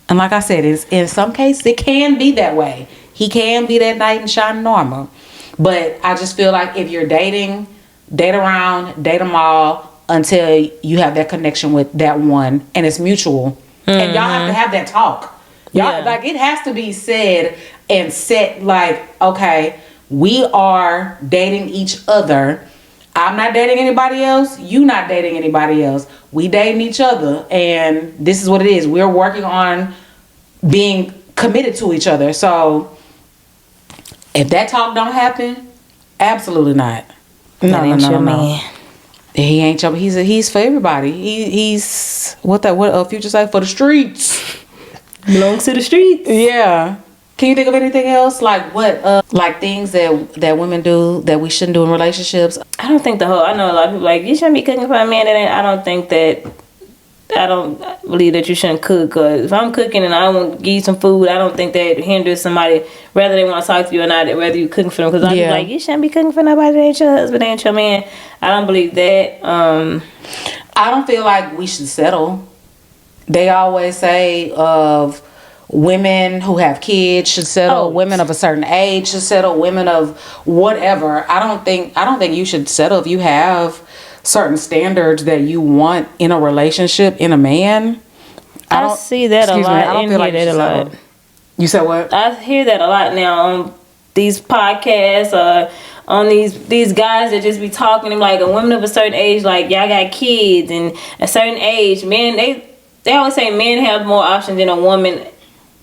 And like I said, in some cases it can be that way. He can be that knight in shining armor. But I just feel like if you're dating, date around, date them all until you have that connection with that one, and it's mutual. And y'all have to have that talk. Y'all like, it has to be said and set. Like, okay, we are dating each other. I'm not dating anybody else. You not dating anybody else. We dating each other. And this is what it is. We're working on being committed to each other. So if that talk don't happen, absolutely not. No. He ain't your, he's for everybody. He's what Future say, for the streets. Belongs to the streets. Yeah. Can you think of anything else? Like what, like things that women do that we shouldn't do in relationships? I don't think I know a lot of people like, you shouldn't be cooking for a man that ain't, I don't believe that you shouldn't cook. Cause if I'm cooking and I want to give you some food, I don't think that hinders somebody, whether they want to talk to you or not, whether you cooking for them. Cause I'm just like, you shouldn't be cooking for nobody that ain't your husband, ain't your man. I don't believe that. I don't feel like we should settle. They always say of women who have kids should settle, women of a certain age should settle, women of whatever. I don't think you should settle if you have certain standards that you want in a relationship, in a man. I see that a lot. I don't feel like that a lot. You said what? I hear that a lot now on these podcasts, on these guys that just be talking to like a woman of a certain age, like y'all got kids and a certain age. Men, they always say men have more options than a woman.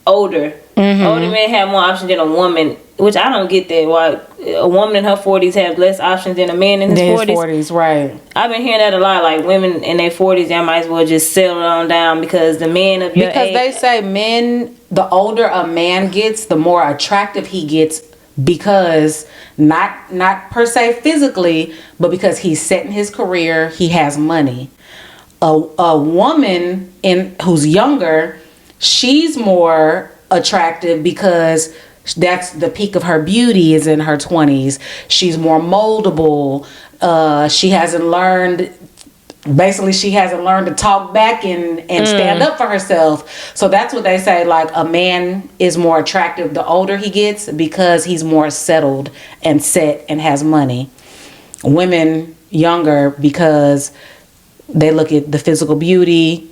Older men have more options than a woman, which I don't get that. Why a woman in her 40s has less options than a man in his 40s. Right. I've been hearing that a lot. Like women in their 40s, they might as well just settle on down because the men of your age. Because they say men, the older a man gets, the more attractive he gets, because not per se physically, but because he's set in his career, he has money. A woman who's younger, she's more attractive because that's the peak of her beauty is in her 20s. She's more moldable. She hasn't learned to talk back and stand up for herself. So that's what they say, like a man is more attractive the older he gets because he's more settled and set and has money. Women younger because they look at the physical beauty.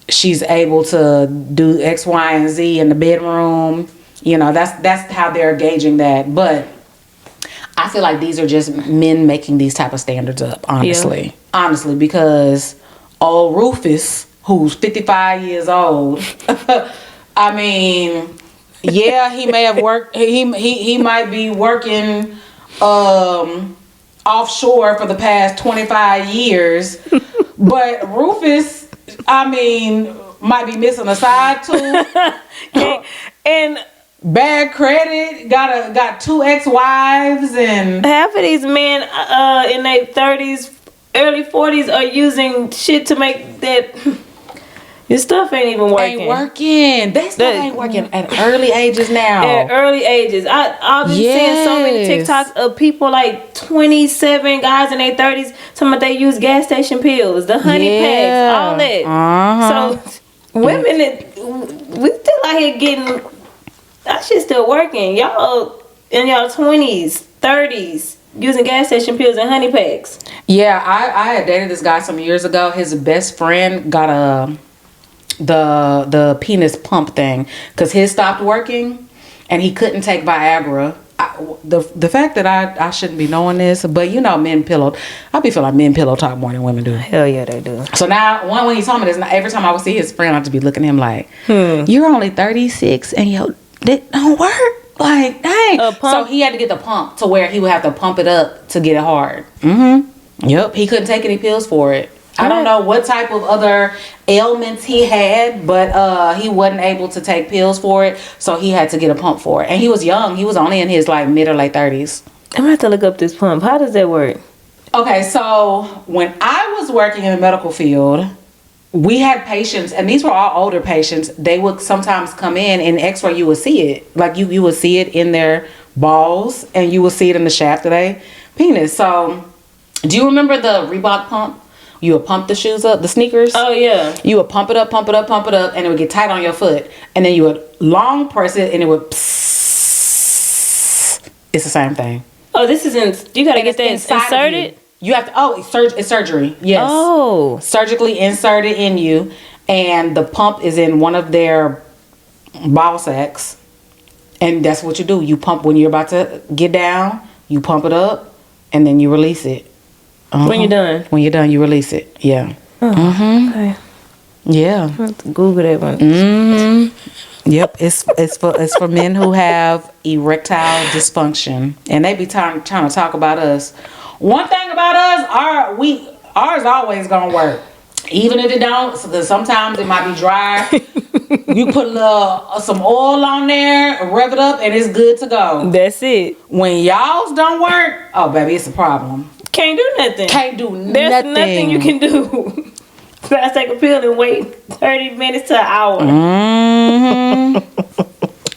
She's able to do X, Y, and Z in the bedroom. You know, that's how they're gauging that. But I feel like these are just men making these type of standards up, honestly. Yeah. Honestly, because old Rufus, who's 55 years old, I mean, yeah, he may have worked. He might be working offshore for the past 25 years, but Rufus, I mean, might be missing a side tooth and bad credit. Got 2 ex-wives, and half of these men in their 30s, early 40s are using shit to make that. Your stuff ain't even working. They still ain't working at early ages now. At early ages. I've been seeing so many TikToks of people like 27 guys in their 30s talking about they use gas station pills, the honey packs, all that. So women, we still out here getting, that shit still working. Y'all in y'all 20s, 30s. Using gas station pills and honey packs. Yeah, I had dated this guy some years ago. His best friend got the penis pump thing because his stopped working and he couldn't take Viagra. The fact that I shouldn't be knowing this, but you know, I be feeling like men pillow talk more than women do. Hell yeah, they do. So now, when he told me this, every time I would see his friend, I'd just be looking at him like, you're only 36 and that don't work. Like, dang. So he had to get the pump to where he would have to pump it up to get it hard. Yep. He couldn't take any pills for it. I don't know what type of other ailments he had, but he wasn't able to take pills for it, so he had to get a pump for it. And he was young. He was only in his like mid or late 30s. I'm gonna have to look up this pump. How does that work? Okay, so when I was working in the medical field, we had patients, and these were all older patients. They would sometimes come in and X-ray, you would see it. Like you would see it in their balls, and you would see it in the shaft of their penis. So, do you remember the Reebok pump? You would pump the shoes up, the sneakers. Oh, yeah. You would pump it up, and it would get tight on your foot. And then you would long press it, and it would psss. It's the same thing. Oh, this isn't, you got to get that inserted? You have to, it's surgery. Yes. Oh. Surgically inserted in you. And the pump is in one of their ball sacks. And that's what you do. You pump when you're about to get down. You pump it up. And then you release it. When you're done? When you're done, you release it. Yeah. Oh, okay. Yeah. I have to Google that one. Yep. It's for men who have erectile dysfunction. And they be trying to talk about us. One thing about us, ours always gonna work. Even if it don't, because sometimes it might be dry. You put some oil on there, rev it up, and it's good to go. That's it. When y'all's don't work, oh baby, it's a problem. Can't do nothing. Can't do nothing. There's nothing you can do. Gotta take a pill and wait 30 minutes to an hour.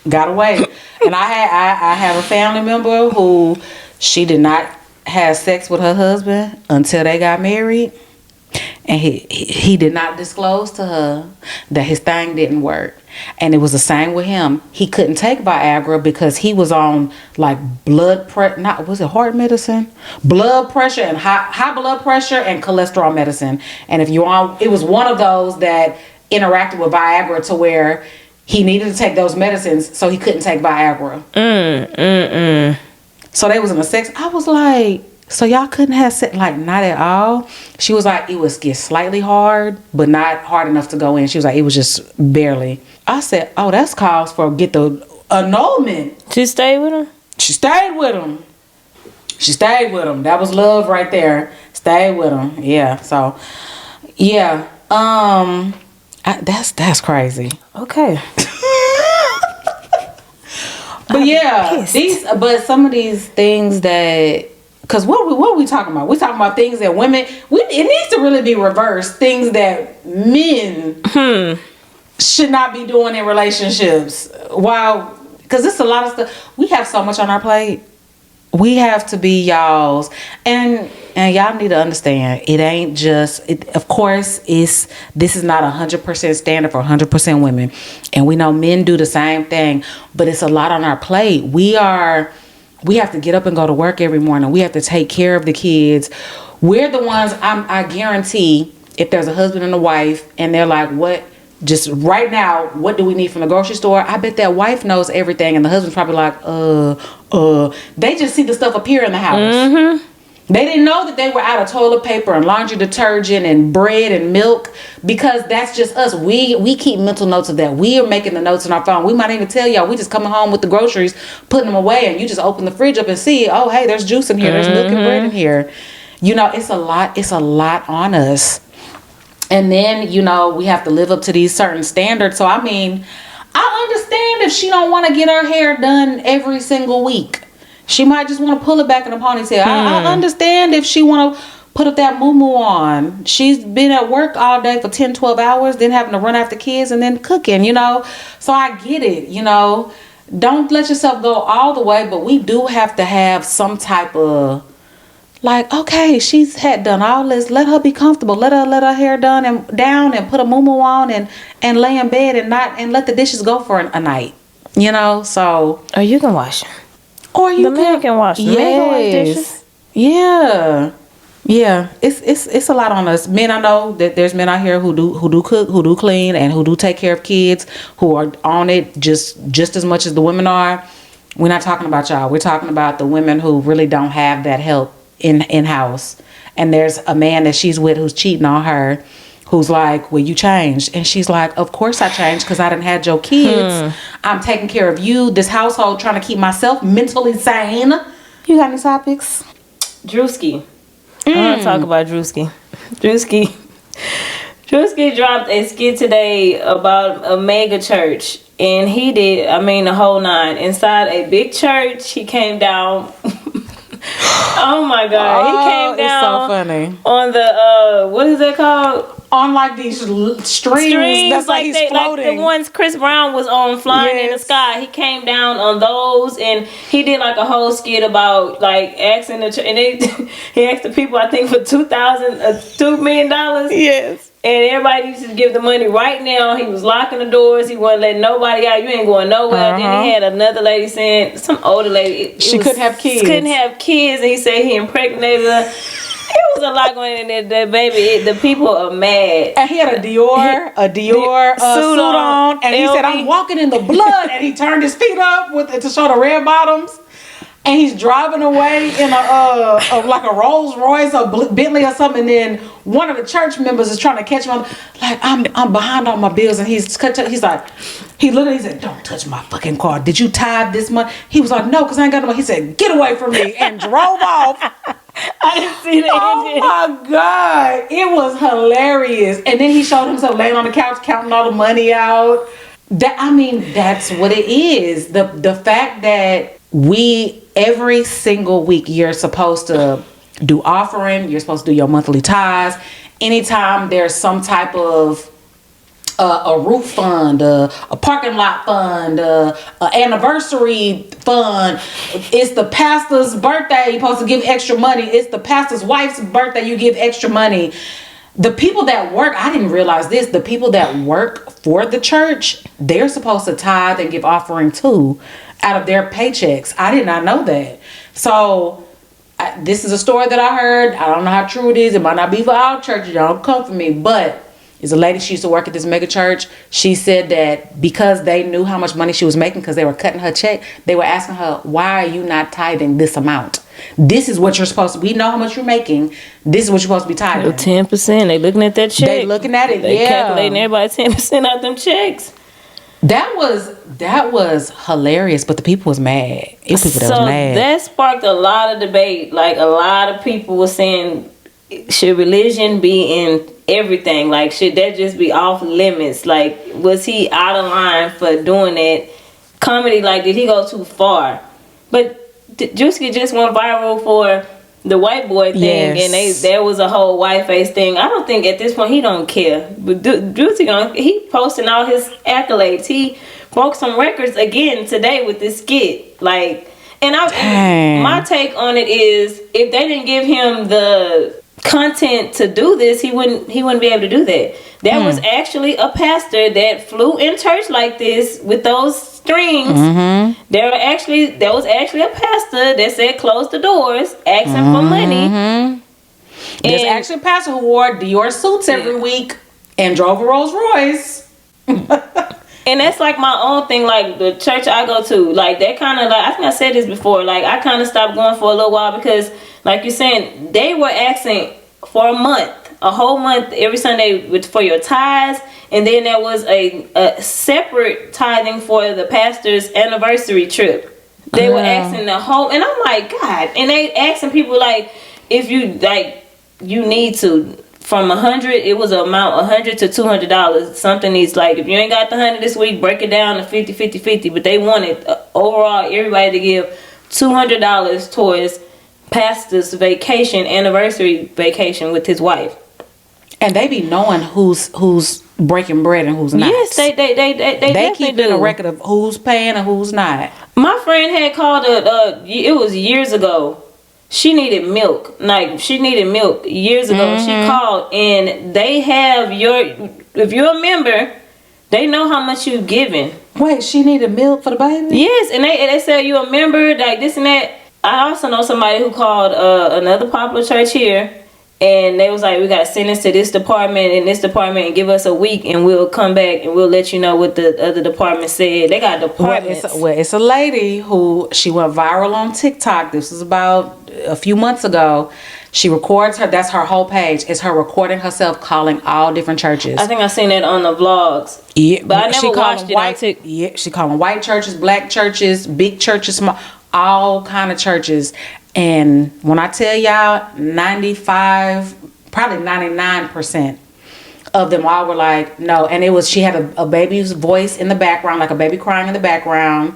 Gotta wait. And I have a family member who she did not have sex with her husband until they got married. And he did not disclose to her that his thing didn't work. And it was the same with him. He couldn't take Viagra because he was on like blood pressure, was it heart medicine? Blood pressure and high blood pressure and cholesterol medicine. And if you're on, it was one of those that interacted with Viagra to where he needed to take those medicines, so he couldn't take Viagra. So they was in a sex. I was like, so y'all couldn't have sex? Like, not at all. She was like, it was get slightly hard, but not hard enough to go in. She was like, it was just barely. I said, oh, that's cause for get the annulment. She stayed with him? She stayed with him. She stayed with him. That was love right there. Stayed with him. Yeah. So, yeah. That's crazy. Okay. But yeah, but some of these things that, because what we talking about? We talking about things that women, it needs to really be reversed. Things that men should not be doing in relationships. Wow, because it's a lot of stuff. We have so much on our plate. We have to be y'all's, and y'all need to understand. It ain't just. Of course, this is not 100% standard for 100% women, and we know men do the same thing. But it's a lot on our plate. We have to get up and go to work every morning. We have to take care of the kids. We're the ones. I guarantee, if there's a husband and a wife, and they're like, "What? Just right now, what do we need from the grocery store?" I bet that wife knows everything, and the husband's probably like, They just see the stuff appear in the house. They didn't know that they were out of toilet paper and laundry detergent and bread and milk, because that's just us. We keep mental notes of that. We are making the notes on our phone. We might even tell y'all, we just coming home with the groceries, putting them away, and you just open the fridge up and see, oh, hey, there's juice in here. There's milk and bread in here. You know, it's a lot on us. And then, you know, we have to live up to these certain standards. So, I mean, I understand if she don't want to get her hair done every single week. She might just want to pull it back in a ponytail. I understand if she want to put up that moo-moo on. She's been at work all day for 10, 12 hours, then having to run after kids and then cooking, you know. So I get it, you know. Don't let yourself go all the way, but we do have to have some type of, like, okay, she's had done all this. Let her be comfortable. Let her hair done and down and put a moo-moo on and lay in bed and let the dishes go for a night, you know. So, or you can wash them. Or you man can wash them. Yes. Man can wash dishes. Yeah. It's a lot on us. Men, I know that there's men out here who do cook, who do clean, and who do take care of kids, who are on it just as much as the women are. We're not talking about y'all. We're talking about the women who really don't have that help in house. And there's a man that she's with who's cheating on her, who's like, well, you changed. And she's like, of course I changed, because I didn't have your kids. I'm taking care of you, this household, trying to keep myself mentally sane. You got any topics? Drewski. I want to talk about Drewski. Drewski dropped a skit today about a mega church. And he did, the whole nine. Inside a big church, he came down. Oh my God. He came down. It's so funny. On the, what is that called? On like these strings that's like he's floating. Like the ones Chris Brown was on flying in the sky. He came down on those, and he did like a whole skit about like asking the and he asked the people, I think, for $2 million. Yes. And everybody used to give the money right now. He was locking the doors. He wasn't letting nobody out. You ain't going nowhere. Then he had another lady saying, some older lady. She couldn't have kids. Couldn't have kids, and he said he impregnated her. It was a lot going in there, baby. The people are mad. And he had a Dior suit on, and he said, "I'm walking in the blood." And he turned his feet up to show the red bottoms. and he's driving away in like a Rolls Royce or Bentley or something. And then one of the church members is trying to catch him. Like, I'm behind on my bills, and he's like, he literally said, "Don't touch my fucking car. Did you tithe this month?" He was like, "No, because I ain't got no money." He said, "Get away from me," and drove off. I didn't see that. Oh my God, it was hilarious. And then he showed himself laying on the couch counting all the money out. That's what it is. The fact that every single week you're supposed to do offering, you're supposed to do your monthly tithes. Anytime there's some type of a roof fund, a parking lot fund, an anniversary fund, it's the pastor's birthday, you're supposed to give extra money. It's the pastor's wife's birthday, you give extra money. The people that work, I didn't realize this, the people that work for the church, they're supposed to tithe and give offering too out of their paychecks. I did not know that. So this is a story that I heard. I don't know how true it is. It might not be for our church. Y'all don't come for me. But it's a lady, she used to work at this mega church. She said that because they knew how much money she was making because they were cutting her check, they were asking her, "Why are you not tithing this amount? This is what you're supposed to. We know how much you're making. This is what you're supposed to be tithing." 10%. They looking at that check. They looking at it. They calculating everybody 10% out them checks. That was hilarious, but the people was mad. That was mad. That sparked a lot of debate. Like, a lot of people were saying, should religion be in everything? Like, should that just be off limits? Like, was he out of line for doing that? Comedy, like, did he go too far? But Juicy just went viral for the white boy thing, yes. And there was a whole white face thing. I don't think at this point he don't care. But Juicy, he posting all his accolades. He broke some records again today with this skit. Like, and my take on it is, if they didn't give him the content to do this, he wouldn't be able to do that. There was actually a pastor that flew in church like this with those strings. Mm-hmm. There was actually a pastor that said close the doors, asking for money. There's actually a pastor who wore Dior suits every week and drove a Rolls Royce. And that's like my own thing, like the church I go to, like that kind of, like, I think I said this before, like I kind of stopped going for a little while because, like you're saying, they were asking for a whole month every Sunday for your tithes, and then there was a separate tithing for the pastor's anniversary trip. They were asking the whole, and I'm like, God, and they asking people like, if you like, you need to. From 100, it was an amount $100 to $200. Something needs, like, if you ain't got the 100 this week, break it down to 50. But they wanted overall everybody to give $200 towards pastor's anniversary vacation with his wife. And they be knowing who's breaking bread and who's not. Yes, they keep a record of who's paying and who's not. My friend had called it was years ago. She needed milk. Like, she needed milk years ago. She called, and they have if you're a member, they know how much you've given. Wait, she needed milk for the baby? Yes, and they said you a member, like this and that. I also know somebody who called another popular church here, and they was like, we got to send this to this department and this department and give us a week, and we'll come back and we'll let you know what the other department said. They got departments. It's a lady who, she went viral on TikTok. This was about a few months ago. She records that's her whole page. It's her recording herself calling all different churches. I think I seen that on the vlogs. Yeah, but I never watched it on TikTok. Yeah, she calling white churches, black churches, big churches, small, all kind of churches. And when I tell y'all, 95, probably 99% of them all were like, no. And she had a baby's voice in the background, like a baby crying in the background.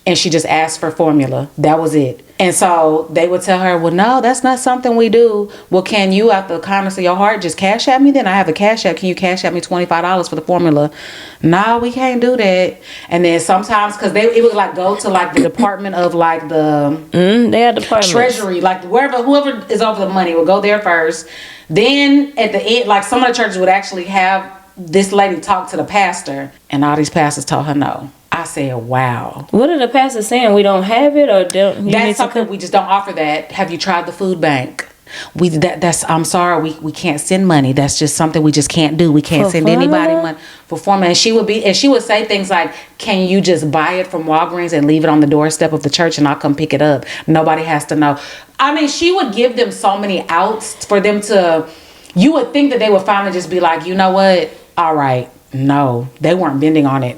And she just asked for formula. That was it. And so they would tell her, well, no, that's not something we do. Well, can you, out the kindness of your heart, just cash at me then? I have a cash app. Can you cash at me $25 for the formula? No, we can't do that. And then sometimes, because it would like go to like the department of like the they had departments. Treasury, like whoever is over the money will go there first. Then at the end, like some of the churches would actually have this lady talk to the pastor, and all these pastors told her no. I said, wow. What are the pastors saying? We don't have it, or don't? That's something we just don't offer that. Have you tried the food bank? I'm sorry, we can't send money. That's just something we just can't do. We can't send anybody money for formula. And she would say things like, can you just buy it from Walgreens and leave it on the doorstep of the church and I'll come pick it up. Nobody has to know. I mean, she would give them so many outs for them to, you would think that they would finally just be like, you know what? All right. No, they weren't bending on it.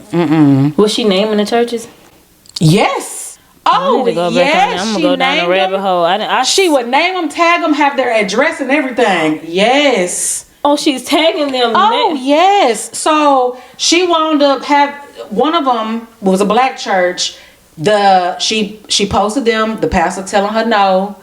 Was she naming the churches? Yes. Oh, yes. I'm gonna go down the rabbit hole. She would name them, tag them, have their address and everything. Yes. Oh, she's tagging them. Oh, yes. So she wound up one of them was a black church. She posted them. The pastor telling her no,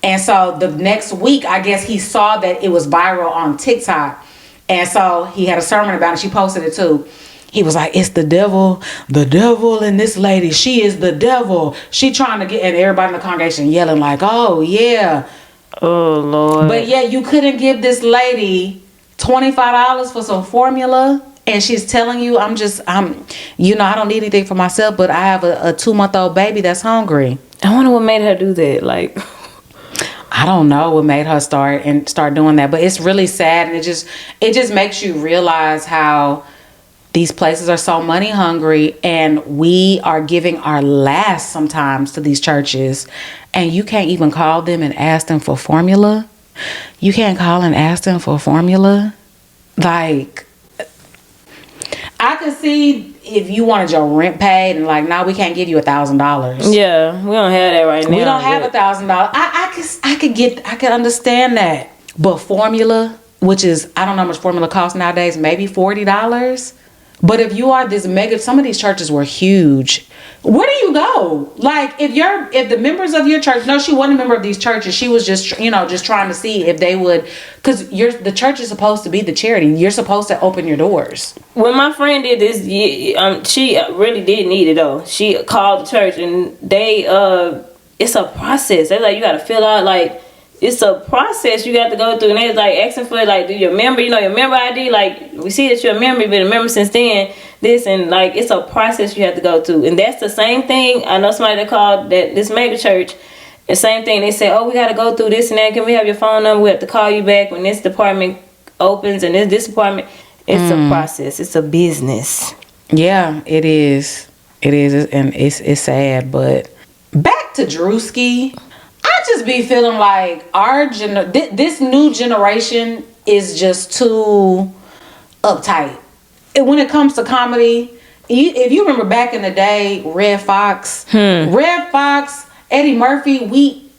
and so the next week, I guess he saw that it was viral on TikTok, and so he had a sermon about it. She posted it too. He was like, it's the devil and this lady, she is the devil. She trying to get, and everybody in the congregation yelling like, oh yeah. Oh Lord. But yeah, you couldn't give this lady $25 for some formula. And she's telling you, I don't need anything for myself, but I have a 2-month-old baby that's hungry. I wonder what made her do that. Like, I don't know what made her start doing that, but it's really sad. And it just makes you realize how these places are so money hungry, and we are giving our last sometimes to these churches, and you can't even call them and ask them for formula. You can't call and ask them for formula. Like, I could see if you wanted your rent paid and like, no, we can't give you $1,000. Yeah, we don't have that right now. We don't have $1,000. I could understand that. But formula, which is, I don't know how much formula costs nowadays, maybe $40. But if you are this mega, some of these churches were huge. Where do you go? Like, if the members of your church, no, she wasn't a member of these churches. She was just trying to see if they would, because the church is supposed to be the charity. You're supposed to open your doors. When my friend did this, she really did need it though. She called the church and it's a process. They're like, you got to fill out like, it's a process you got to go through, and they was like asking for like, do your member, your member ID, like we see that you're a member, you've been a member since then, this, and like it's a process you have to go through. And that's the same thing. I know somebody that called this mega church, the same thing. They say, oh, we got to go through this and that. Can we have your phone number? We have to call you back when this department opens and this department. It's a process. It's a business. Yeah, it is. It is, and it's sad. But back to Drewski. I just be feeling like this new generation is just too uptight. And when it comes to comedy, if you remember back in the day, Red Fox, Eddie Murphy, we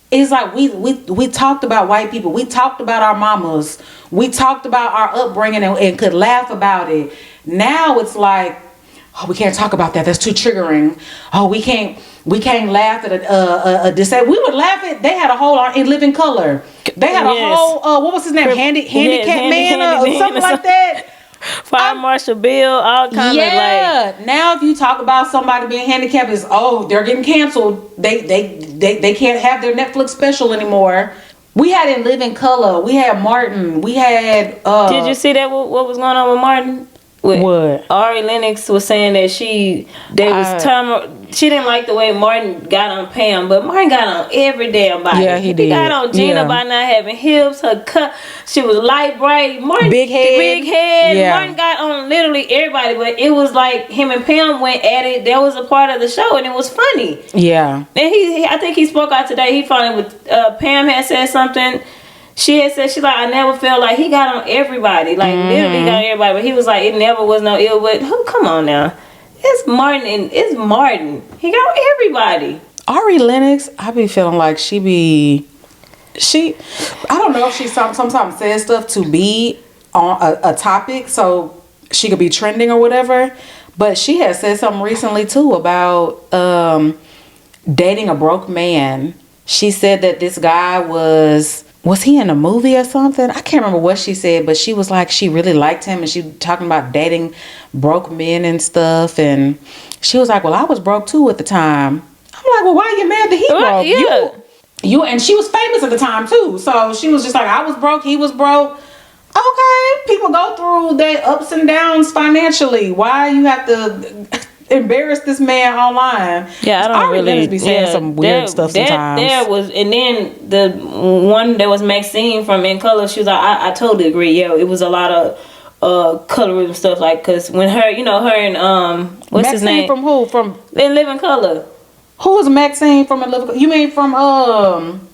talked about white people. We talked about our mamas. We talked about our upbringing and could laugh about it. Now it's like, oh, we can't talk about that. That's too triggering. Oh, we can't laugh at a disabled. We would laugh at. They had a whole In Living Color. They had a whole what was his name? Handicap man or something like that. Fire Marshal Bill, all kind of like. Now if you talk about somebody being handicapped, it's they're getting canceled. They can't have their Netflix special anymore. We had In Living Color. We had Martin. We had. Did you see that? What was going on with Martin? What? Ari Lennox was saying that she didn't like the way Martin got on Pam, but Martin got on every damn body. Yeah, he did. He got on Gina by not having hips, her cut. She was light bright. Martin, big head. Yeah. Martin got on literally everybody, but it was like him and Pam went at it. That was a part of the show, and it was funny. Yeah. And I think he spoke out today. He finally Pam had said something. She had said, she's like, I never felt like he got on everybody. Like, literally got on everybody. But he was like, it never was no ill. But, come on now. It's Martin. He got on everybody. Ari Lennox, I be feeling like I don't know if she sometimes says stuff to be on a topic so she could be trending or whatever. But she had said something recently, too, about dating a broke man. She said that this guy was he in a movie or something? I can't remember what she said, but she was like, she really liked him, and she talking about dating broke men and stuff. And she was like, well, I was broke too at the time. I'm like, well, why are you mad that he broke? Yeah. You and she was famous at the time too. So she was just like, I was broke, he was broke. Okay, people go through their ups and downs financially. Why you have to embarrass this man online. Yeah, I don't really be saying some weird stuff sometimes. There was, and then the one that was Maxine from In Color, she was like, I totally agree. Yeah, it was a lot of colorism stuff, like, because when her, her and what's Maxine his name from who? From In Living Color. Who was Maxine from In Living Color? You mean from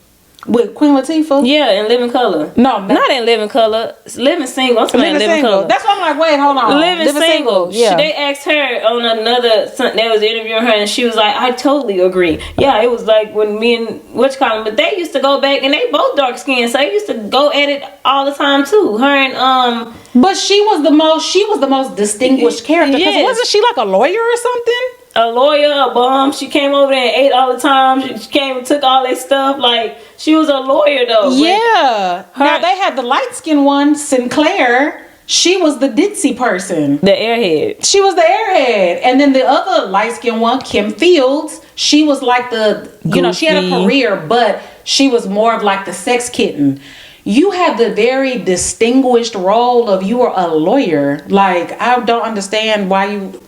with Queen Latifah? Yeah, In Living Color. No, not In Living Color. It's Living Single. I'm talking Living Color. That's why I'm like, wait, hold on. Living Single. Yeah. They asked her on another. They was interviewing her, and she was like, "I totally agree." Yeah, it was like when me and but they used to go back, and they both dark skinned, so they used to go at it all the time too. Her and But she was the most distinguished character. Because wasn't she like a lawyer or something? A lawyer, a bum. She came over there and ate all the time. She came and took all that stuff. Like, she was a lawyer though. Yeah. Now they had the light skinned one, Sinclair. She was the ditzy person. The airhead. She was the airhead. And then the other light skinned one, Kim Fields, she was like the she had a career, but she was more of like the sex kitten. You had the very distinguished role of you were a lawyer. Like, I don't understand why you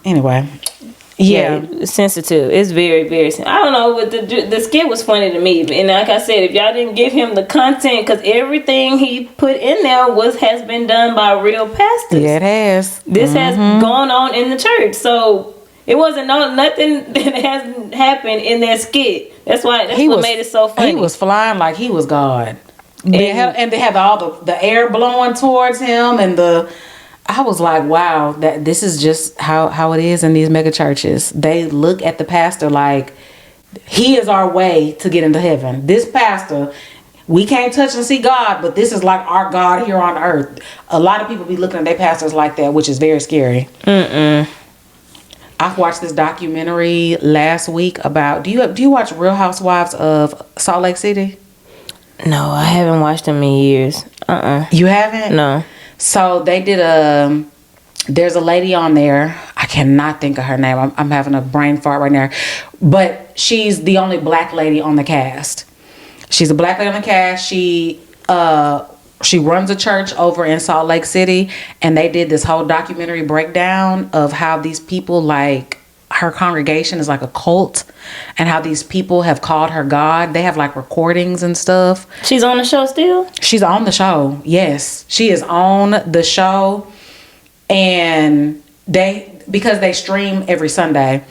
anyway. Yeah, sensitive. It's very, very. I don't know, but the skit was funny to me. And like I said, if y'all didn't give him the content, because everything he put in there has been done by real pastors. Yeah, it has. This has gone on in the church, so it wasn't nothing that hasn't happened in that skit. That's what made it so funny. He was flying like he was God, and they had all the air blowing towards him, and I was like, wow, that this is just how it is in these mega churches. They look at the pastor like he is our way to get into heaven. This pastor, we can't touch and see God, but this is like our God here on earth. A lot of people be looking at their pastors like that, which is very scary. I watched this documentary last week about. Do you watch Real Housewives of Salt Lake City? No, I haven't watched them in years. You haven't? No. So they did there's a lady on there. I cannot think of her name. I'm having a brain fart right now. But she's the only black lady on the cast. She's a black lady on the cast. She runs a church over in Salt Lake City, and they did this whole documentary breakdown of how these people, like, her congregation is like a cult, and how these people have called her God. They have like recordings and stuff. She's on the show still? She's on the show. Yes, she is on the show. And because they stream every Sunday,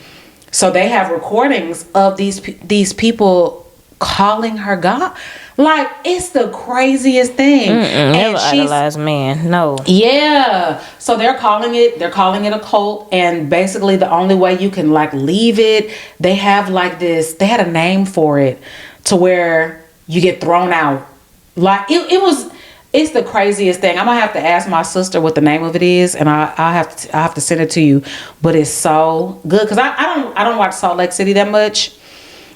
so they have recordings of these people calling her God. Like, it's the craziest thing. Never idolized man. No. Yeah. So they're calling it a cult, and basically the only way you can like leave it, they have like this. They had a name for it, to where you get thrown out. Like it's the craziest thing. I'm gonna have to ask my sister what the name of it is, and I have to send it to you. But it's so good, because I don't watch Salt Lake City that much,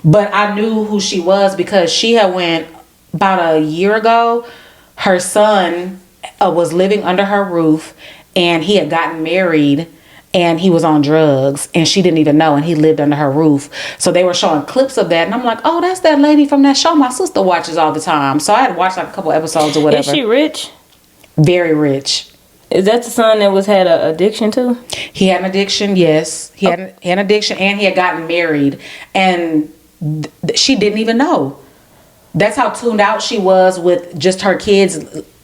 but I knew who she was because she had went. About a year ago, her son was living under her roof, and he had gotten married, and he was on drugs, and she didn't even know, and he lived under her roof. So they were showing clips of that, and I'm like, oh, that's that lady from that show my sister watches all the time. So I had watched like a couple episodes or whatever. Is she rich? Very rich. Is that the son that had an addiction too? He had an addiction, yes. He had an addiction, and he had gotten married, and she didn't even know. That's how tuned out she was with just her kids,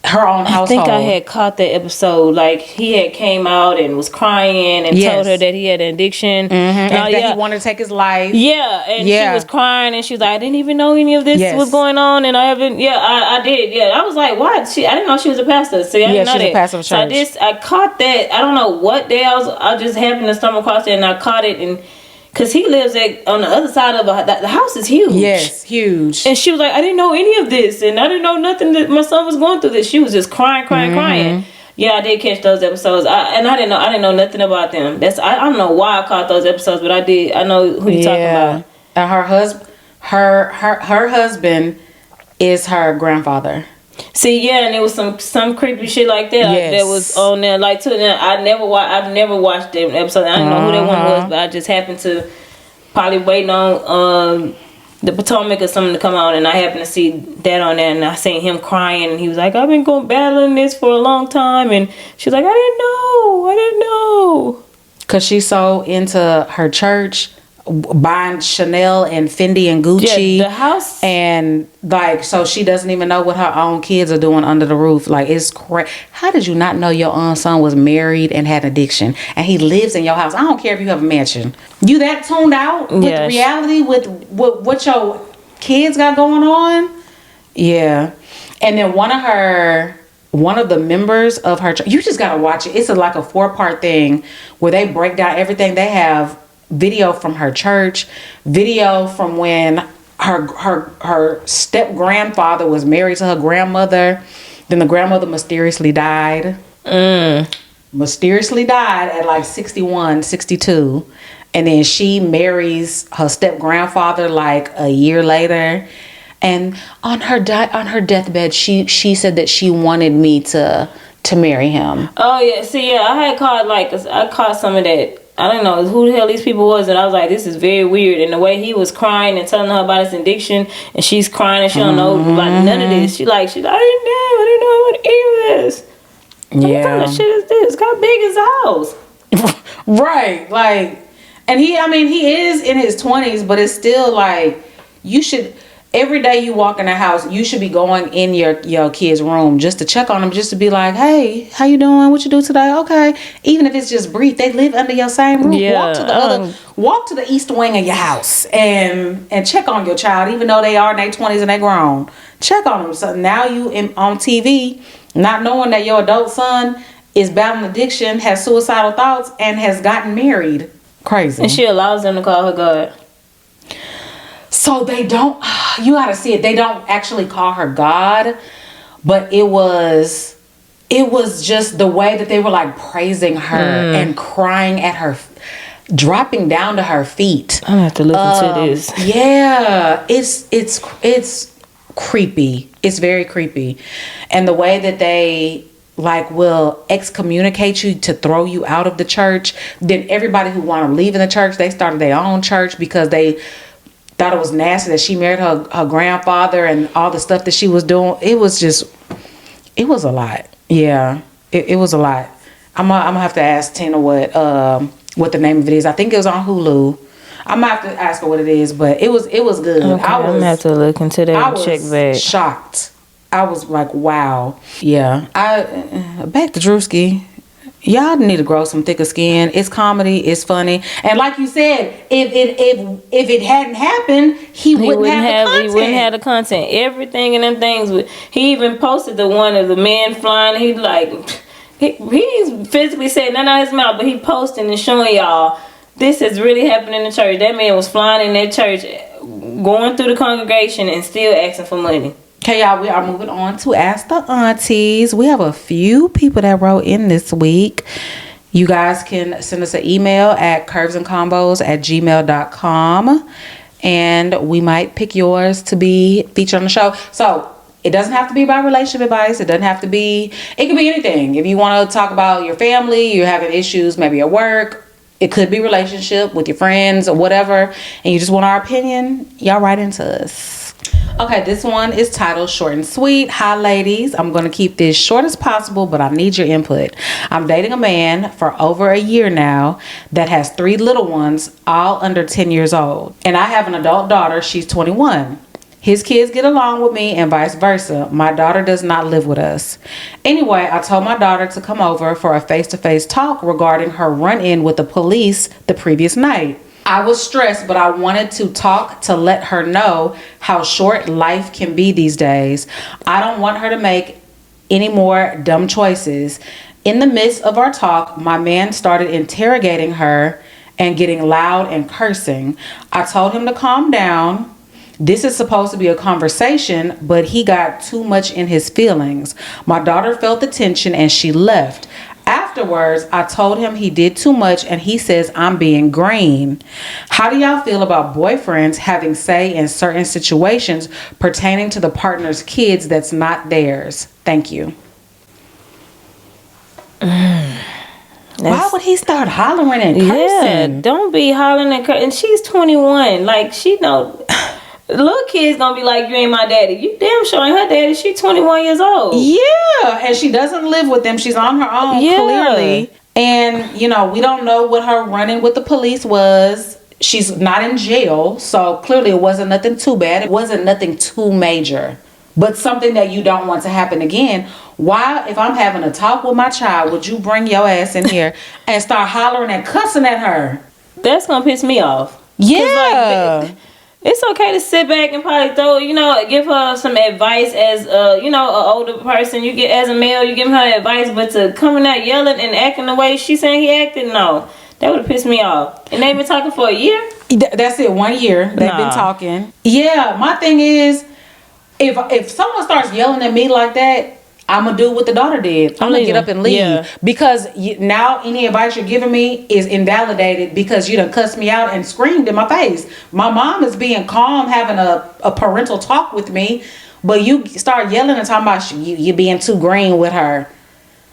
her own household. I think I had caught that episode. Like, he had came out and was crying and told her that he had an addiction. And that he wanted to take his life. Yeah, and she was crying, and she was like, I didn't even know any of this was going on, and I haven't. Yeah, I did. Yeah, I was like, what? I didn't know she was a pastor. See, I didn't know that. A pastor of church. So I caught that. I don't know what day I just happened to stumble across it, and I caught it, and. Because he lives on the other side of the house is huge. Yes, huge. And she was like, I didn't know any of this. And I didn't know nothing that my son was going through this. She was just crying. Yeah, I did catch those episodes. I didn't know nothing about them. I don't know why I caught those episodes, but I did. I know who you're talking about. And her husband is her grandfather. See, yeah, and there was some creepy shit like that that was on there. Like, too, I've never watched them episode. I don't know who that one was, but I just happened to probably waiting on the Potomac or something to come out, and I happened to see that on there, and I seen him crying, and he was like, I've been battling this for a long time, and she was like, I didn't know. Because she's so into her church, buying Chanel and Fendi and Gucci. Yeah, the house. And like, so she doesn't even know what her own kids are doing under the roof. Like, it's crazy. How did you not know your own son was married and had addiction? And he lives in your house. I don't care if you have a mansion. You that tuned out with reality, with what your kids got going on? Yeah. And then one of the members of her church, you just gotta watch it. It's like a 4-part thing where they break down everything. They have video from her church, video from when her step grandfather was married to her grandmother. Then the grandmother mysteriously died. Mysteriously died at like 61, 62. And then she marries her step grandfather like a year later. And on her deathbed, she said that she wanted me to marry him. Oh yeah, see, yeah, I caught some of that. I don't know who the hell these people was, and I was like, this is very weird. And the way he was crying and telling her about his addiction, and she's crying and she don't know about none of this. She like, I didn't know what it is. Yeah. What kind of shit is this? How big is the house? Right, like, and he is in his 20s, but it's still like, you should. Every day you walk in the house, you should be going in your kid's room just to check on them, just to be like, hey, how you doing? What you do today? Okay. Even if it's just brief, they live under your same roof. Yeah, walk to the east wing of your house and check on your child, even though they are in their 20s and they grown. Check on them. So now you on TV, not knowing that your adult son is battling addiction, has suicidal thoughts, and has gotten married. Crazy. And she allows them to call her God. So they don't, you gotta see it. They don't actually call her God, but it was just the way that they were like praising her and crying at her, dropping down to her feet. I'm gonna have to look into this. Yeah, it's creepy. It's very creepy. And the way that they like will excommunicate you to throw you out of the church. Then everybody who want to leave in the church, they started their own church because they thought it was nasty that she married her grandfather and all the stuff that she was doing. It was a lot. Yeah, it was a lot. I'm gonna have to ask Tina what the name of it is. I think it was on Hulu. I'm gonna have to ask her what it is, but it was good. Okay, I'm gonna have to look into that and check back. Shocked. I was like, wow. Yeah. Back to Drewski. Y'all need to grow some thicker skin. It's comedy. It's funny. And like you said, if it hadn't happened, he wouldn't have the content. He wouldn't have the content. Everything and them things. He even posted the one of the man flying. He like, he physically said nothing out of his mouth, but he posting and showing y'all this is really happening in the church. That man was flying in that church, going through the congregation and still asking for money. Okay, y'all, we are moving on to Ask the Aunties. We have a few people that wrote in this week. You guys can send us an email at curvesandcombos@gmail.com, and we might pick yours to be featured on the show. So it doesn't have to be about relationship advice. It doesn't have to be, it could be anything. If you want to talk about your family, you're having issues maybe at work, it could be relationship with your friends or whatever, and you just want our opinion, y'all write into us. Okay, this one is titled Short and Sweet. Hi, ladies. I'm going to keep this short as possible, but I need your input. I'm dating a man for over a year now that has 3 little ones, all under 10 years old. And I have an adult daughter. She's 21. His kids get along with me and vice versa. My daughter does not live with us. Anyway, I told my daughter to come over for a face-to-face talk regarding her run-in with the police the previous night. I was stressed, but I wanted to talk to let her know how short life can be these days. I don't want her to make any more dumb choices. In the midst of our talk, my man started interrogating her and getting loud and cursing. I told him to calm down. This is supposed to be a conversation, but he got too much in his feelings. My daughter felt the tension and she left. Afterwards, I told him he did too much and he says I'm being green. How do y'all feel about boyfriends having say in certain situations pertaining to the partner's kids that's not theirs? Thank you. Why would he start hollering and cursing? Yeah, don't be hollering and cursing. And she's 21. Like, she know... Little kid's gonna be like, you ain't my daddy. You damn sure ain't her daddy. She 21 years old. Yeah, and she doesn't live with them. She's on her own, clearly. And, you know, we don't know what her running with the police was. She's not in jail, so clearly it wasn't nothing too bad. It wasn't nothing too major, but something that you don't want to happen again. Why, if I'm having a talk with my child, would you bring your ass in here and start hollering and cussing at her? That's gonna piss me off. Yeah. Like, it's okay to sit back and probably throw, you know, give her some advice as you know, an older person. You get, as a male, you give her advice, but to coming out yelling and acting the way she's saying he acted, no, that would have pissed me off. And they've been talking for a year. That's it, 1 year they've been talking. Yeah, my thing is, if someone starts yelling at me like that, I'm gonna do what the daughter did. I'm gonna get up and leave, because now any advice you're giving me is invalidated because you done cussed me out and screamed in my face. My mom is being calm, having a parental talk with me, but you start yelling and talking about you being too green with her.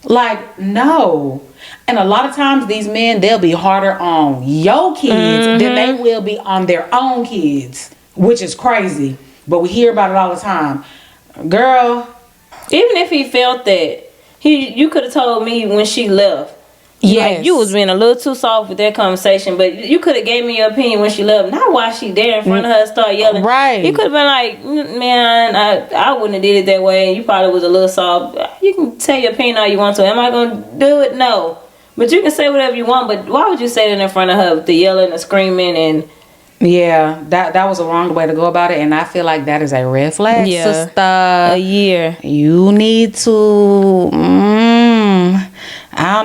Like, no. And a lot of times these men, they'll be harder on your kids than they will be on their own kids, which is crazy. But we hear about it all the time. Girl, even if he felt that, you could have told me when she left. Yes. Like, you was being a little too soft with that conversation, but you could have gave me your opinion when she left. Not while she there in front of her and start yelling. Right. You could have been like, man, I wouldn't have did it that way. You probably was a little soft. You can say your opinion all you want to. Am I going to do it? No. But you can say whatever you want, but why would you say that in front of her with the yelling and screaming and... Yeah, that was a wrong way to go about it, and I feel like that is a red flag, sister. A year. You need to...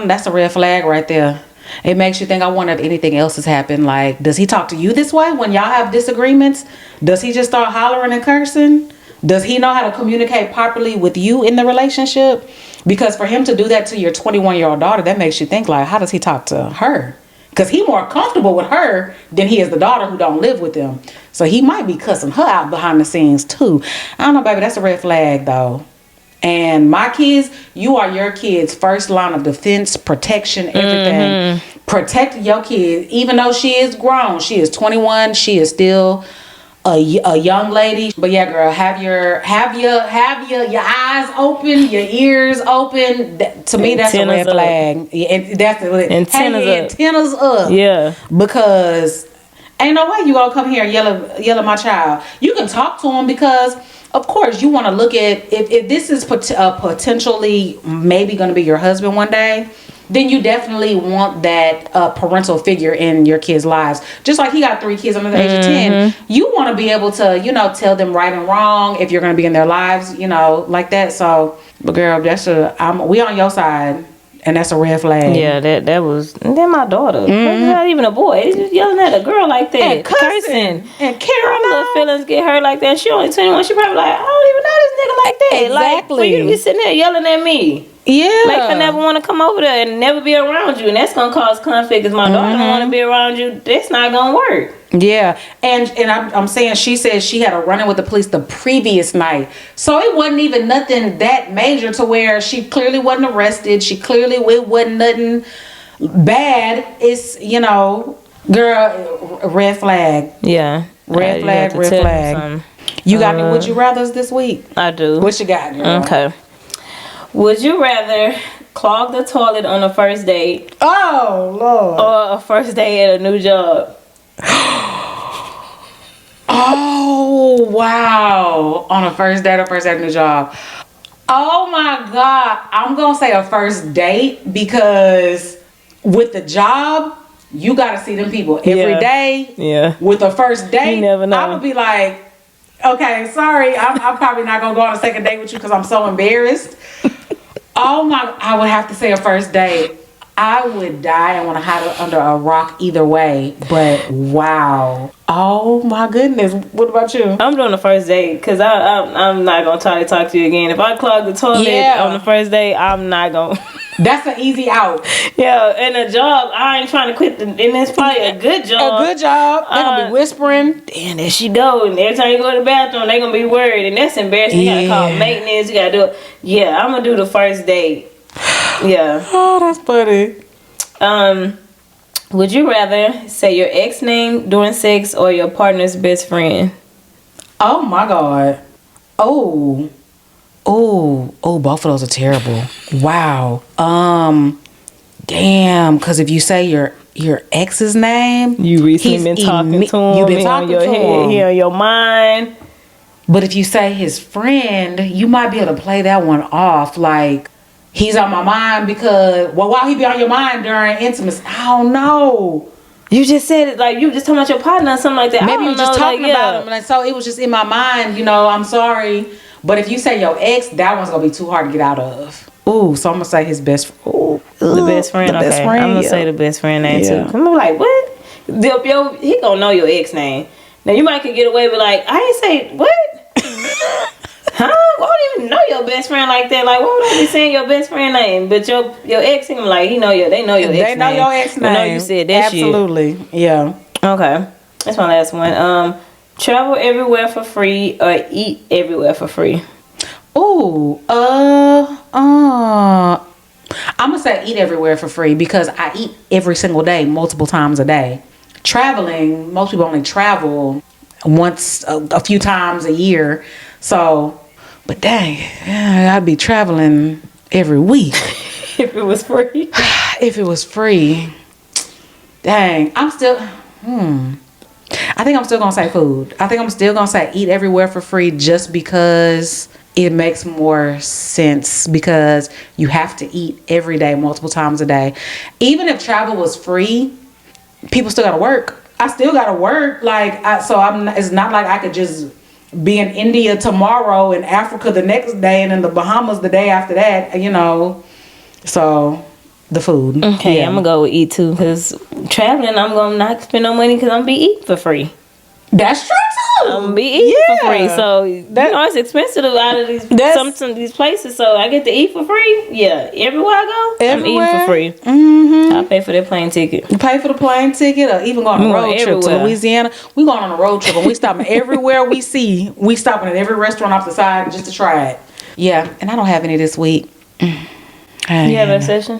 that's a red flag right there. It makes you think, I wonder if anything else has happened. Like, does he talk to you this way when y'all have disagreements? Does he just start hollering and cursing? Does he know how to communicate properly with you in the relationship? Because for him to do that to your 21-year-old daughter, that makes you think, like, how does he talk to her? Because he more comfortable with her than he is the daughter who don't live with him. So he might be cussing her out behind the scenes too. I don't know, baby. That's a red flag, though. And my kids, you are your kids' first line of defense, protection, everything. Protect your kid. Even though she is grown, she is 21. She is still a young lady. But yeah, girl, have your eyes open, your ears open. To me, that's a red flag. Yeah, and that's antennas up. Yeah, because ain't no way you gonna come here and yell at my child. You can talk to him, because of course you want to look at if this is potentially maybe going to be your husband one day. Then you definitely want that parental figure in your kids' lives. Just like he got 3 kids under the age of 10. You want to be able to, you know, tell them right and wrong if you're going to be in their lives, you know, like that. So, but girl, we on your side, and that's a red flag. Yeah, that was. And then my daughter. That's not even a boy. He's just yelling at a girl like that. And cursing. And carrying her little feelings get hurt like that. She only 21. She probably like, I don't even know this nigga like that. Exactly. Like, for you to be sitting there yelling at me. Yeah. Make her never want to come over there and never be around you. And that's going to cause conflict, because my daughter don't want to be around you. That's not going to work. Yeah. And I'm saying, she said she had a run-in with the police the previous night. So it wasn't even nothing that major to where she clearly wasn't arrested. It wasn't nothing bad. It's, you know, girl, red flag. Yeah. Red flag. You got any would you rathers this week? I do. What you got, girl? Okay. Would you rather clog the toilet on a first date? Oh, Lord. Or a first day at a new job? Oh, wow. On a first date or first day at a new job. Oh, my God. I'm going to say a first date, because with the job, you got to see them people every day. Yeah. With the first date, you never know. I'm going to be like, okay, sorry. I'm probably not going to go on a second date with you because I'm so embarrassed. I would have to say a first date. I would die and want to hide under a rock either way. But wow. Oh my goodness. What about you? I'm doing the first date, because I'm not going to try to talk to you again. If I clog the toilet on the first date, I'm not going to. That's an easy out. Yeah, and a job, I ain't trying to quit. And it's probably a good job. A good job. They're going to be whispering. And there she go. And every time you go to the bathroom, they're going to be worried. And that's embarrassing. You got to call maintenance. You got to do it. Yeah, I'm going to do the first date. Yeah. Oh, that's funny. Would you rather say your ex name during sex or your partner's best friend? Oh, my God. Oh, both of those are terrible. Wow. Damn, because if you say your ex's name, You recently been talking to him. You've been talking to him. He on your mind. But if you say his friend, you might be able to play that one off like he's on my mind because, well, why he be on your mind during intimacy? I don't know. You just said it like you just talking about your partner or something like that. Maybe you were just talking about him, and so it was just in my mind. I'm sorry. But if you say your ex, that one's gonna be too hard to get out of. Ooh, so I'm gonna say his best. Ooh, the best friend. The best friend. I'm gonna say the best friend name Yeah. too. I'm like, what? He gonna know your ex name. Now you might could get away with like, I ain't say what. Huh? I don't even know your best friend like that. Like, why would I be saying your best friend name? But your ex, him like, they know your ex name. They know your ex name. I know you said that shit. Absolutely. Yeah. Okay. That's my last one. Travel everywhere for free or eat everywhere for free. Ooh. I'm gonna say eat everywhere for free because I eat every single day, multiple times a day. Traveling, most people only travel once a few times a year. So, but dang, I'd be traveling every week. If it was free. If it was free. Dang, I think I'm still gonna say food. I think I'm still gonna say eat everywhere for free just because it makes more sense because you have to eat every day, multiple times a day. Even if travel was free, people still gotta work. I still gotta work. It's not like I could just be in India tomorrow, in Africa the next day, and in the Bahamas the day after that, So, the food. Okay, yeah. I'm gonna go with eat too, because traveling, I'm gonna not spend no money because I'm gonna be eating for free. That's true too. I'm gonna be eating for free, so it's expensive out of some of these places. So I get to eat for free. Yeah, everywhere I go, I'm eating for free. Mm-hmm. I'll pay for that plane ticket. You pay for the plane ticket, or even go on a road trip to Louisiana. We going on a road trip and we stopping everywhere we see. We stopping at every restaurant off the side just to try it. Yeah, and I don't have any this week. You have an obsession?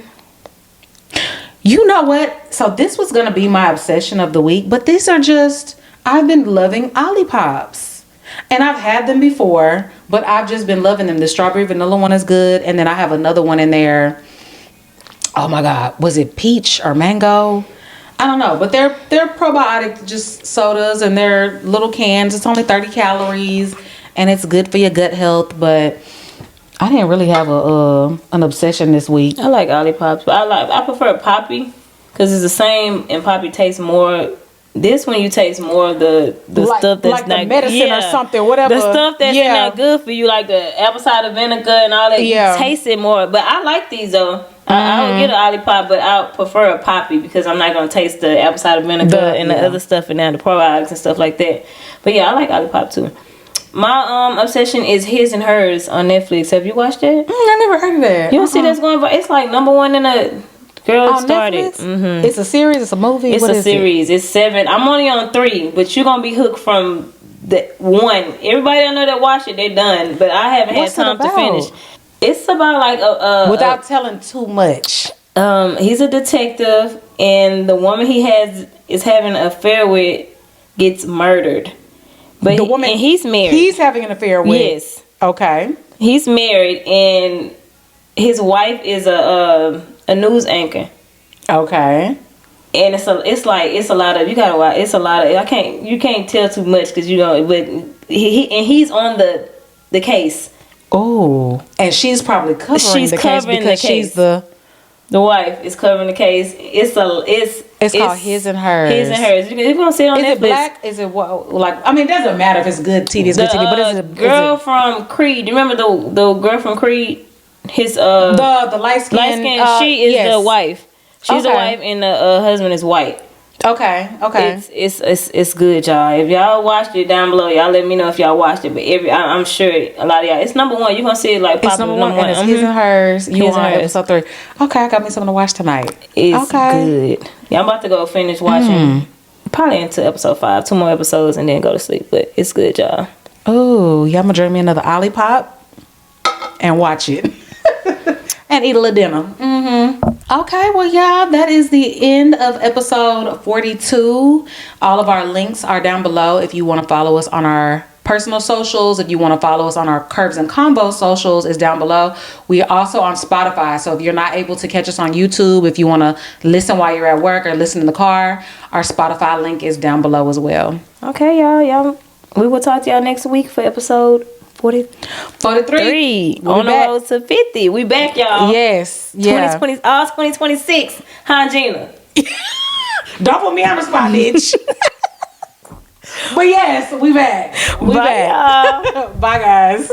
You know what? So this was gonna be my obsession of the week, but these are just. I've been loving Ollipops. And I've had them before, but I've just been loving them. The strawberry vanilla one is good. And then I have another one in there. Oh my God. Was it peach or mango? I don't know. But they're probiotic just sodas and they're little cans. It's only 30 calories and it's good for your gut health. But I didn't really have an obsession this week. I like Ollipops, but I prefer Poppy because it's the same and Poppy tastes more. This one you taste more of the stuff that's like not the medicine or something, whatever. The stuff that's not good for you, like the apple cider vinegar and all that. Yeah. You taste it more. But I like these though. I don't get an Ollipop, but I prefer a Poppy because I'm not gonna taste the apple cider vinegar and the other stuff and the probiotics and stuff like that. But yeah, I like Ollipop too. My obsession is His and Hers on Netflix. Have you watched it? I never heard of that. You don't see that's going. It's like #1 in a. Girl, started. Mm-hmm. It's a series. It's a movie. It's a series. It's 7. I'm only on 3, but you're gonna be hooked from the 1. Everybody I know that watched it, they done, but I haven't had time to finish. It's about like without telling too much. He's a detective, and the woman he is having an affair with gets murdered. But the woman, and he's married. He's having an affair with. Yes. Okay. He's married, and his wife is a news anchor. Okay. And it's a lot of, you gotta watch. It's a lot of, you can't tell too much because you know. But he's on the case. Oh, and she's probably covering the case because she's the wife is covering the case. It's called His and Hers. His and Hers. You're gonna see it on Netflix. Is it black? Is it what? Like, I mean, it doesn't matter if it's good TV. It's good TV. But is it girl from Creed? Do you remember the girl from Creed? His the light skin. She is the wife. She's the wife, and the husband is white. Okay. It's good, y'all. If y'all watched it down below, y'all let me know if y'all watched it. But I'm sure a lot of y'all. It's #1. You're gonna see it like it's popping #1. And it's His and Hers. You on episode 3? Okay, I got me something to watch tonight. It's good. Yeah, I'm about to go finish watching. Probably into episode 5. 2 more episodes and then go to sleep. But it's good, y'all. Oh, y'all gonna drink me another Ollipop and watch it. And eat a little dinner. Okay, well, y'all, that is the end of episode 42. All of our links are down below if you want to follow us on our personal socials. If you want to follow us on our Curves and Combos socials, is down below. We are also on Spotify. So if you're not able to catch us on YouTube, if you want to listen while you're at work or listen in the car, our Spotify link is down below as well. Okay, y'all. We will talk to y'all next week for episode 43. On the road to 50. We back, y'all. Yes. Yeah. 2026. Huh, Gina? Don't put me on the spot, bitch. But yes, we back. Bye, y'all. Bye, guys.